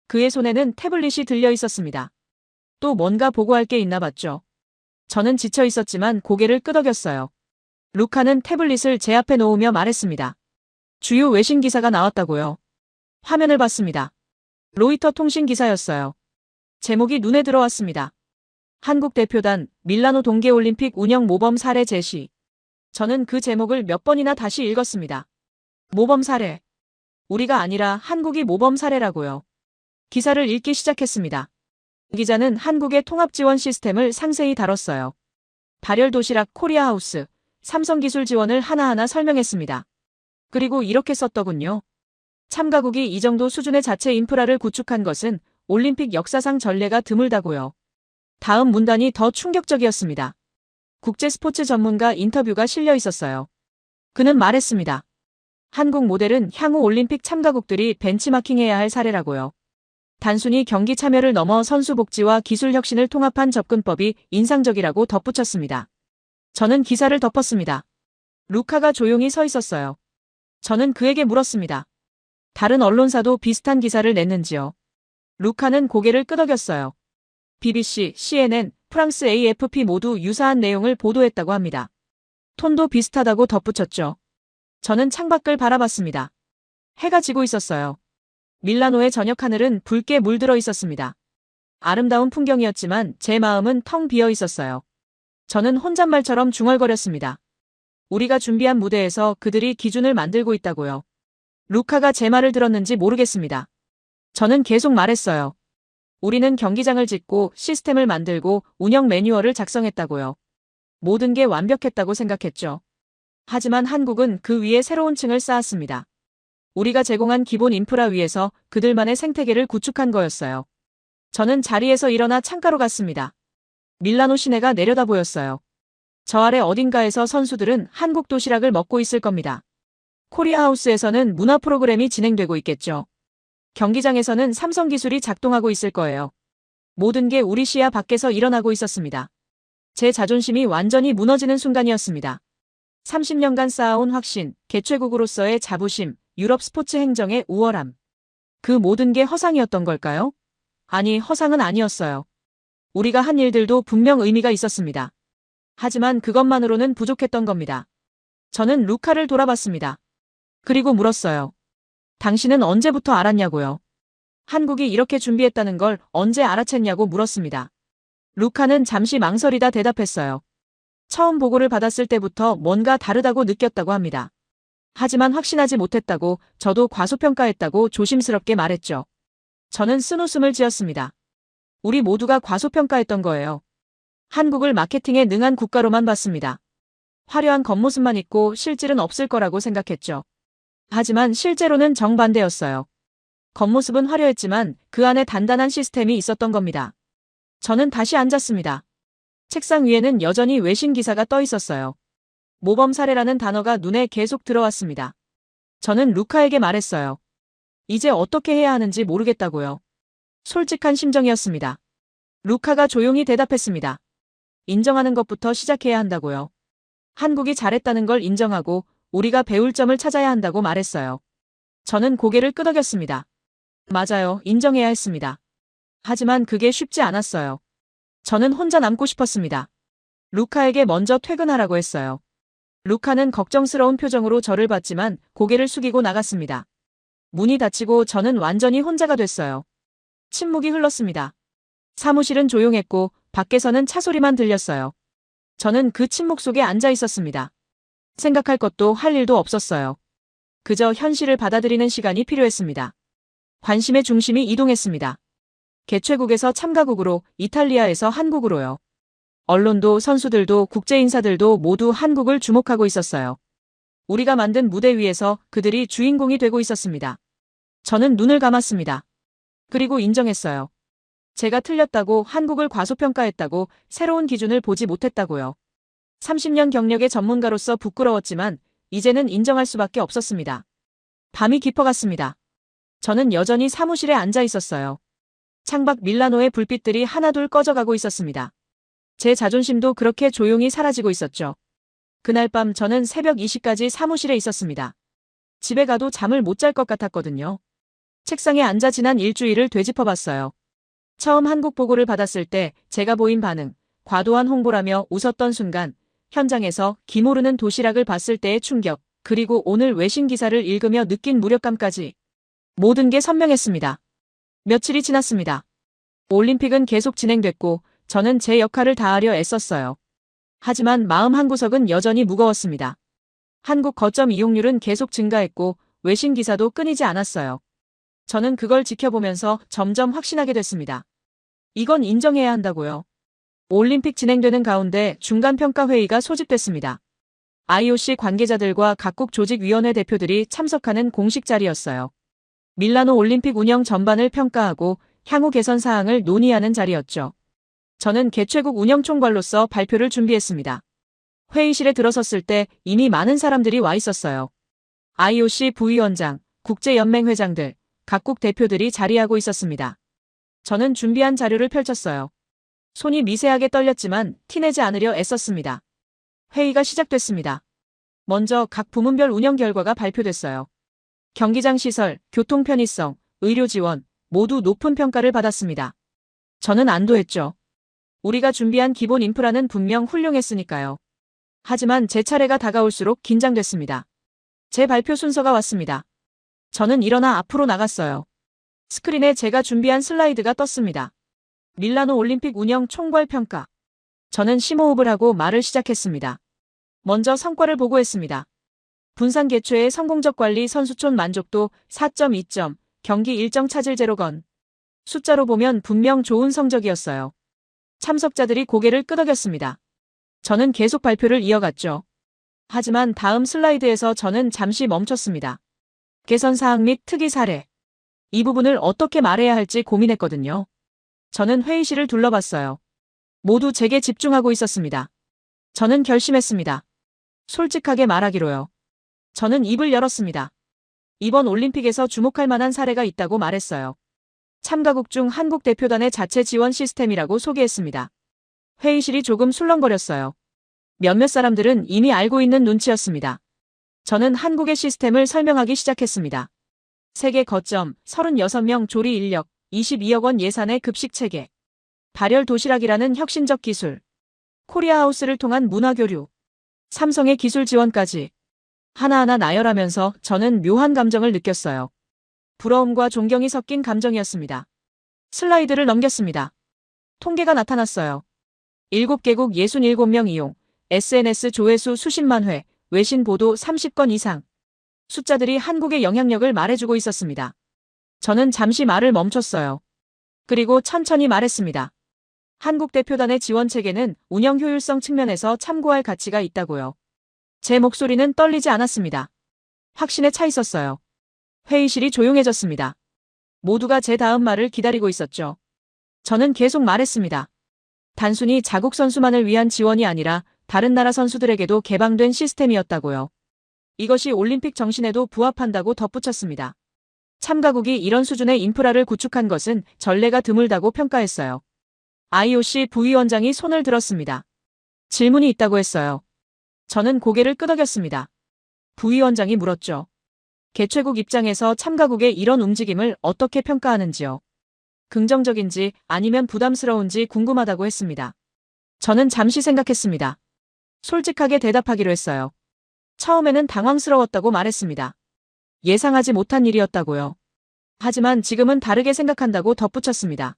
그의 손에는 태블릿이 들려 있었습니다. 또 뭔가 보고할 게 있나 봤죠. 저는 지쳐 있었지만 고개를 끄덕였어요. 루카는 태블릿을 제 앞에 놓으며 말했습니다. 주요 외신 기사가 나왔다고요. 화면을 봤습니다. 로이터 통신 기사였어요. 제목이 눈에 들어왔습니다. 한국 대표단 밀라노 동계올림픽 운영 모범 사례 제시. 저는 그 제목을 몇 번이나 다시 읽었습니다. 모범 사례. 우리가 아니라 한국이 모범 사례라고요. 기사를 읽기 시작했습니다. 기자는 한국의 통합 지원 시스템을 상세히 다뤘어요. 발열 도시락 코리아하우스, 삼성기술 지원을 하나하나 설명했습니다. 그리고 이렇게 썼더군요. 참가국이 이 정도 수준의 자체 인프라를 구축한 것은 올림픽 역사상 전례가 드물다고요. 다음 문단이 더 충격적이었습니다. 국제 스포츠 전문가 인터뷰가 실려 있었어요. 그는 말했습니다. 한국 모델은 향후 올림픽 참가국들이 벤치마킹해야 할 사례라고요. 단순히 경기 참여를 넘어 선수 복지와 기술 혁신을 통합한 접근법이 인상적이라고 덧붙였습니다. 저는 기사를 덮었습니다. 루카가 조용히 서 있었어요. 저는 그에게 물었습니다. 다른 언론사도 비슷한 기사를 냈는지요? 루카는 고개를 끄덕였어요. BBC, CNN, 프랑스 AFP 모두 유사한 내용을 보도했다고 합니다. 톤도 비슷하다고 덧붙였죠. 저는 창밖을 바라봤습니다. 해가 지고 있었어요. 밀라노의 저녁 하늘은 붉게 물들어 있었습니다. 아름다운 풍경이었지만 제 마음은 텅 비어 있었어요. 저는 혼잣말처럼 중얼거렸습니다. 우리가 준비한 무대에서 그들이 기준을 만들고 있다고요. 루카가 제 말을 들었는지 모르겠습니다. 저는 계속 말했어요. 우리는 경기장을 짓고 시스템을 만들고 운영 매뉴얼을 작성했다고요. 모든 게 완벽했다고 생각했죠. 하지만 한국은 그 위에 새로운 층을 쌓았습니다. 우리가 제공한 기본 인프라 위에서 그들만의 생태계를 구축한 거였어요. 저는 자리에서 일어나 창가로 갔습니다. 밀라노 시내가 내려다 보였어요. 저 아래 어딘가에서 선수들은 한국 도시락을 먹고 있을 겁니다. 코리아하우스에서는 문화 프로그램이 진행되고 있겠죠. 경기장에서는 삼성기술이 작동하고 있을 거예요. 모든 게 우리 시야 밖에서 일어나고 있었습니다. 제 자존심이 완전히 무너지는 순간이었습니다. 30년간 쌓아온 확신, 개최국으로서의 자부심, 유럽 스포츠 행정의 우월함. 그 모든 게 허상이었던 걸까요? 아니, 허상은 아니었어요. 우리가 한 일들도 분명 의미가 있었습니다. 하지만 그것만으로는 부족했던 겁니다. 저는 루카를 돌아봤습니다. 그리고 물었어요. 당신은 언제부터 알았냐고요? 한국이 이렇게 준비했다는 걸 언제 알아챘냐고 물었습니다. 루카는 잠시 망설이다 대답했어요. 처음 보고를 받았을 때부터 뭔가 다르다고 느꼈다고 합니다. 하지만 확신하지 못했다고, 저도 과소평가했다고 조심스럽게 말했죠. 저는 쓴웃음을 지었습니다. 우리 모두가 과소평가했던 거예요. 한국을 마케팅에 능한 국가로만 봤습니다. 화려한 겉모습만 있고 실질은 없을 거라고 생각했죠. 하지만 실제로는 정반대였어요. 겉모습은 화려했지만 그 안에 단단한 시스템이 있었던 겁니다. 저는 다시 앉았습니다. 책상 위에는 여전히 외신 기사가 떠 있었어요. 모범 사례라는 단어가 눈에 계속 들어왔습니다. 저는 루카에게 말했어요. 이제 어떻게 해야 하는지 모르겠다고요. 솔직한 심정이었습니다. 루카가 조용히 대답했습니다. 인정하는 것부터 시작해야 한다고요. 한국이 잘했다는 걸 인정하고 우리가 배울 점을 찾아야 한다고 말했어요. 저는 고개를 끄덕였습니다. 맞아요, 인정해야 했습니다. 하지만 그게 쉽지 않았어요. 저는 혼자 남고 싶었습니다. 루카에게 먼저 퇴근하라고 했어요. 루카는 걱정스러운 표정으로 저를 봤지만 고개를 숙이고 나갔습니다. 문이 닫히고 저는 완전히 혼자가 됐어요. 침묵이 흘렀습니다. 사무실은 조용했고 밖에서는 차 소리만 들렸어요. 저는 그 침묵 속에 앉아 있었습니다. 생각할 것도 할 일도 없었어요. 그저 현실을 받아들이는 시간이 필요했습니다. 관심의 중심이 이동했습니다. 개최국에서 참가국으로, 이탈리아에서 한국으로요. 언론도 선수들도 국제 인사들도 모두 한국을 주목하고 있었어요. 우리가 만든 무대 위에서 그들이 주인공이 되고 있었습니다. 저는 눈을 감았습니다. 그리고 인정했어요. 제가 틀렸다고, 한국을 과소평가했다고, 새로운 기준을 보지 못했다고요. 30년 경력의 전문가로서 부끄러웠지만 이제는 인정할 수밖에 없었습니다. 밤이 깊어갔습니다. 저는 여전히 사무실에 앉아 있었어요. 창밖 밀라노의 불빛들이 하나둘 꺼져가고 있었습니다. 제 자존심도 그렇게 조용히 사라지고 있었죠. 그날 밤 저는 새벽 2시까지 사무실에 있었습니다. 집에 가도 잠을 못 잘 것 같았거든요. 책상에 앉아 지난 일주일을 되짚어봤어요. 처음 한국 보고를 받았을 때 제가 보인 반응, 과도한 홍보라며 웃었던 순간, 현장에서 기모르는 도시락을 봤을 때의 충격, 그리고 오늘 외신 기사를 읽으며 느낀 무력감까지 모든 게 선명했습니다. 며칠이 지났습니다. 올림픽은 계속 진행됐고 저는 제 역할을 다하려 애썼어요. 하지만 마음 한구석은 여전히 무거웠습니다. 한국 거점 이용률은 계속 증가했고 외신 기사도 끊이지 않았어요. 저는 그걸 지켜보면서 점점 확신하게 됐습니다. 이건 인정해야 한다고요. 올림픽 진행되는 가운데 중간평가회의가 소집됐습니다. IOC 관계자들과 각국 조직위원회 대표들이 참석하는 공식 자리였어요. 밀라노 올림픽 운영 전반을 평가하고 향후 개선 사항을 논의하는 자리였죠. 저는 개최국 운영총괄로서 발표를 준비했습니다. 회의실에 들어섰을 때 이미 많은 사람들이 와 있었어요. IOC 부위원장, 국제연맹 회장들, 각국 대표들이 자리하고 있었습니다. 저는 준비한 자료를 펼쳤어요. 손이 미세하게 떨렸지만 티내지 않으려 애썼습니다. 회의가 시작됐습니다. 먼저 각 부문별 운영 결과가 발표됐어요. 경기장 시설, 교통 편의성, 의료 지원, 모두 높은 평가를 받았습니다. 저는 안도했죠. 우리가 준비한 기본 인프라는 분명 훌륭했으니까요. 하지만 제 차례가 다가올수록 긴장됐습니다. 제 발표 순서가 왔습니다. 저는 일어나 앞으로 나갔어요. 스크린에 제가 준비한 슬라이드가 떴습니다. 밀라노 올림픽 운영 총괄 평가. 저는 심호흡을 하고 말을 시작했습니다. 먼저 성과를 보고했습니다. 분산 개최의 성공적 관리, 선수촌 만족도 4.2점, 경기 일정 차질 0건. 숫자로 보면 분명 좋은 성적이었어요. 참석자들이 고개를 끄덕였습니다. 저는 계속 발표를 이어갔죠. 하지만 다음 슬라이드에서 저는 잠시 멈췄습니다. 개선 사항 및 특이 사례. 이 부분을 어떻게 말해야 할지 고민했거든요. 저는 회의실을 둘러봤어요. 모두 제게 집중하고 있었습니다. 저는 결심했습니다. 솔직하게 말하기로요. 저는 입을 열었습니다. 이번 올림픽에서 주목할 만한 사례가 있다고 말했어요. 참가국 중 한국 대표단의 자체 지원 시스템이라고 소개했습니다. 회의실이 조금 술렁거렸어요. 몇몇 사람들은 이미 알고 있는 눈치였습니다. 저는 한국의 시스템을 설명하기 시작했습니다. 세계 거점, 36명 조리 인력, 22억 원 예산의 급식 체계, 발열 도시락이라는 혁신적 기술, 코리아하우스를 통한 문화교류, 삼성의 기술 지원까지 하나하나 나열하면서 저는 묘한 감정을 느꼈어요. 부러움과 존경이 섞인 감정이었습니다. 슬라이드를 넘겼습니다. 통계가 나타났어요. 7개국 67명 이용, SNS 조회수 수십만 회, 외신 보도 30건 이상. 숫자들이 한국의 영향력을 말해주고 있었습니다. 저는 잠시 말을 멈췄어요. 그리고 천천히 말했습니다. 한국 대표단의 지원 체계는 운영 효율성 측면에서 참고할 가치가 있다고요. 제 목소리는 떨리지 않았습니다. 확신에 차 있었어요. 회의실이 조용해졌습니다. 모두가 제 다음 말을 기다리고 있었죠. 저는 계속 말했습니다. 단순히 자국 선수만을 위한 지원이 아니라 다른 나라 선수들에게도 개방된 시스템이었다고요. 이것이 올림픽 정신에도 부합한다고 덧붙였습니다. 참가국이 이런 수준의 인프라를 구축한 것은 전례가 드물다고 평가했어요. IOC 부위원장이 손을 들었습니다. 질문이 있다고 했어요. 저는 고개를 끄덕였습니다. 부위원장이 물었죠. 개최국 입장에서 참가국의 이런 움직임을 어떻게 평가하는지요? 긍정적인지 아니면 부담스러운지 궁금하다고 했습니다. 저는 잠시 생각했습니다. 솔직하게 대답하기로 했어요. 처음에는 당황스러웠다고 말했습니다. 예상하지 못한 일이었다고요. 하지만 지금은 다르게 생각한다고 덧붙였습니다.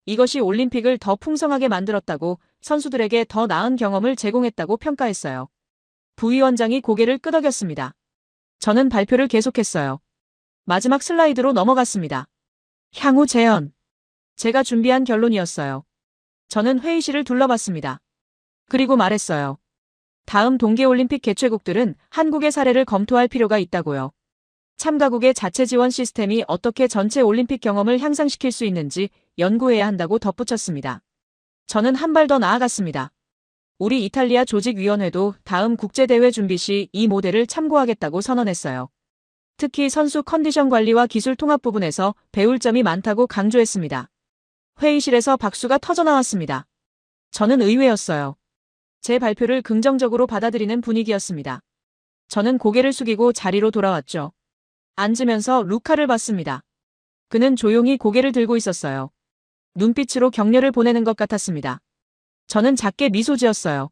이것이 올림픽을 더 풍성하게 만들었다고, 선수들에게 더 나은 경험을 제공했다고 평가했어요. 부위원장이 고개를 끄덕였습니다. 저는 발표를 계속했어요. 마지막 슬라이드로 넘어갔습니다. 향후 재현. 제가 준비한 결론이었어요. 저는 회의실을 둘러봤습니다. 그리고 말했어요. 다음 동계올림픽 개최국들은 한국의 사례를 검토할 필요가 있다고요. 참가국의 자체 지원 시스템이 어떻게 전체 올림픽 경험을 향상시킬 수 있는지 연구해야 한다고 덧붙였습니다. 저는 한 발 더 나아갔습니다. 우리 이탈리아 조직위원회도 다음 국제대회 준비 시 이 모델을 참고하겠다고 선언했어요. 특히 선수 컨디션 관리와 기술 통합 부분에서 배울 점이 많다고 강조했습니다. 회의실에서 박수가 터져나왔습니다. 저는 의외였어요. 제 발표를 긍정적으로 받아들이는 분위기였습니다. 저는 고개를 숙이고 자리로 돌아왔죠. 앉으면서 루카를 봤습니다. 그는 조용히 고개를 들고 있었어요. 눈빛으로 격려를 보내는 것 같았습니다. 저는 작게 미소 지었어요.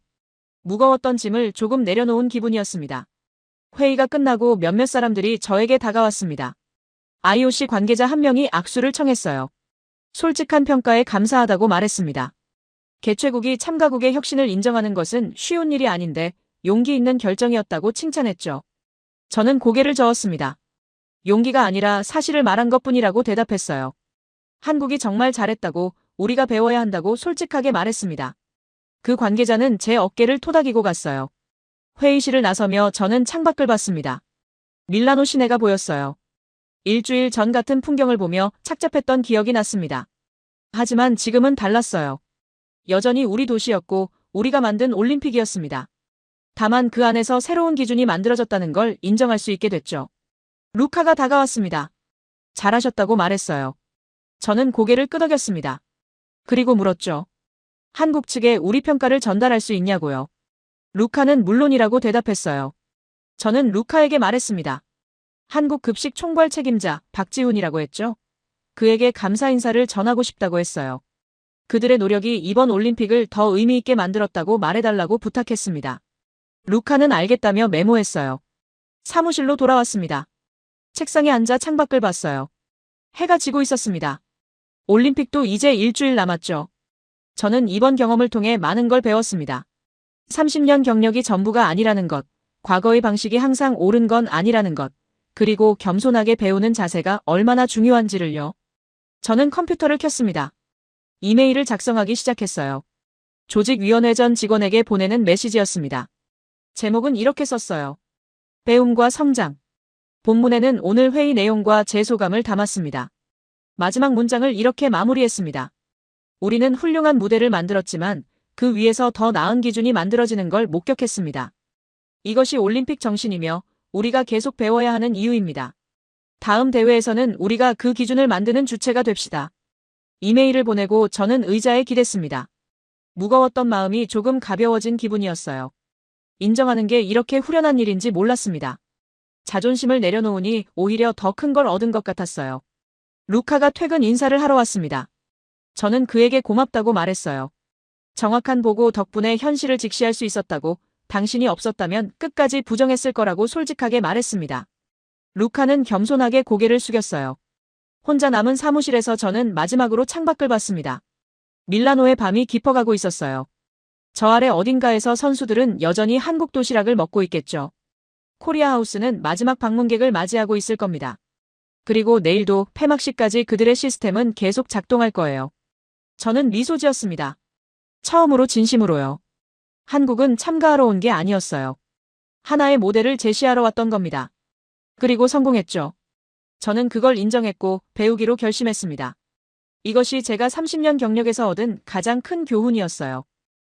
무거웠던 짐을 조금 내려놓은 기분이었습니다. 회의가 끝나고 몇몇 사람들이 저에게 다가왔습니다. IOC 관계자 한 명이 악수를 청했어요. 솔직한 평가에 감사하다고 말했습니다. 개최국이 참가국의 혁신을 인정하는 것은 쉬운 일이 아닌데 용기 있는 결정이었다고 칭찬했죠. 저는 고개를 저었습니다. 용기가 아니라 사실을 말한 것뿐이라고 대답했어요. 한국이 정말 잘했다고, 우리가 배워야 한다고 솔직하게 말했습니다. 그 관계자는 제 어깨를 토닥이고 갔어요. 회의실을 나서며 저는 창밖을 봤습니다. 밀라노 시내가 보였어요. 일주일 전 같은 풍경을 보며 착잡했던 기억이 났습니다. 하지만 지금은 달랐어요. 여전히 우리 도시였고 우리가 만든 올림픽이었습니다. 다만 그 안에서 새로운 기준이 만들어졌다는 걸 인정할 수 있게 됐죠. 루카가 다가왔습니다. 잘하셨다고 말했어요. 저는 고개를 끄덕였습니다. 그리고 물었죠. 한국 측에 우리 평가를 전달할 수 있냐고요. 루카는 물론이라고 대답했어요. 저는 루카에게 말했습니다. 한국 급식 총괄 책임자 박지훈이라고 했죠. 그에게 감사 인사를 전하고 싶다고 했어요. 그들의 노력이 이번 올림픽을 더 의미 있게 만들었다고 말해달라고 부탁했습니다. 루카는 알겠다며 메모했어요. 사무실로 돌아왔습니다. 책상에 앉아 창밖을 봤어요. 해가 지고 있었습니다. 올림픽도 이제 일주일 남았죠. 저는 이번 경험을 통해 많은 걸 배웠습니다. 30년 경력이 전부가 아니라는 것, 과거의 방식이 항상 옳은 건 아니라는 것, 그리고 겸손하게 배우는 자세가 얼마나 중요한지를요. 저는 컴퓨터를 켰습니다. 이메일을 작성하기 시작했어요. 조직위원회 전 직원에게 보내는 메시지였습니다. 제목은 이렇게 썼어요. 배움과 성장. 본문에는 오늘 회의 내용과 제 소감을 담았습니다. 마지막 문장을 이렇게 마무리했습니다. 우리는 훌륭한 무대를 만들었지만 그 위에서 더 나은 기준이 만들어지는 걸 목격했습니다. 이것이 올림픽 정신이며 우리가 계속 배워야 하는 이유입니다. 다음 대회에서는 우리가 그 기준을 만드는 주체가 됩시다. 이메일을 보내고 저는 의자에 기댔습니다. 무거웠던 마음이 조금 가벼워진 기분이었어요. 인정하는 게 이렇게 후련한 일인지 몰랐습니다. 자존심을 내려놓으니 오히려 더 큰 걸 얻은 것 같았어요. 루카가 퇴근 인사를 하러 왔습니다. 저는 그에게 고맙다고 말했어요. 정확한 보고 덕분에 현실을 직시할 수 있었다고, 당신이 없었다면 끝까지 부정했을 거라고 솔직하게 말했습니다. 루카는 겸손하게 고개를 숙였어요. 혼자 남은 사무실에서 저는 마지막으로 창밖을 봤습니다. 밀라노의 밤이 깊어가고 있었어요. 저 아래 어딘가에서 선수들은 여전히 한국 도시락을 먹고 있겠죠. 코리아 하우스는 마지막 방문객을 맞이하고 있을 겁니다. 그리고 내일도 폐막식까지 그들의 시스템은 계속 작동할 거예요. 저는 미소 지었습니다. 처음으로 진심으로요. 한국은 참가하러 온 게 아니었어요. 하나의 모델을 제시하러 왔던 겁니다. 그리고 성공했죠. 저는 그걸 인정했고 배우기로 결심했습니다. 이것이 제가 30년 경력에서 얻은 가장 큰 교훈이었어요.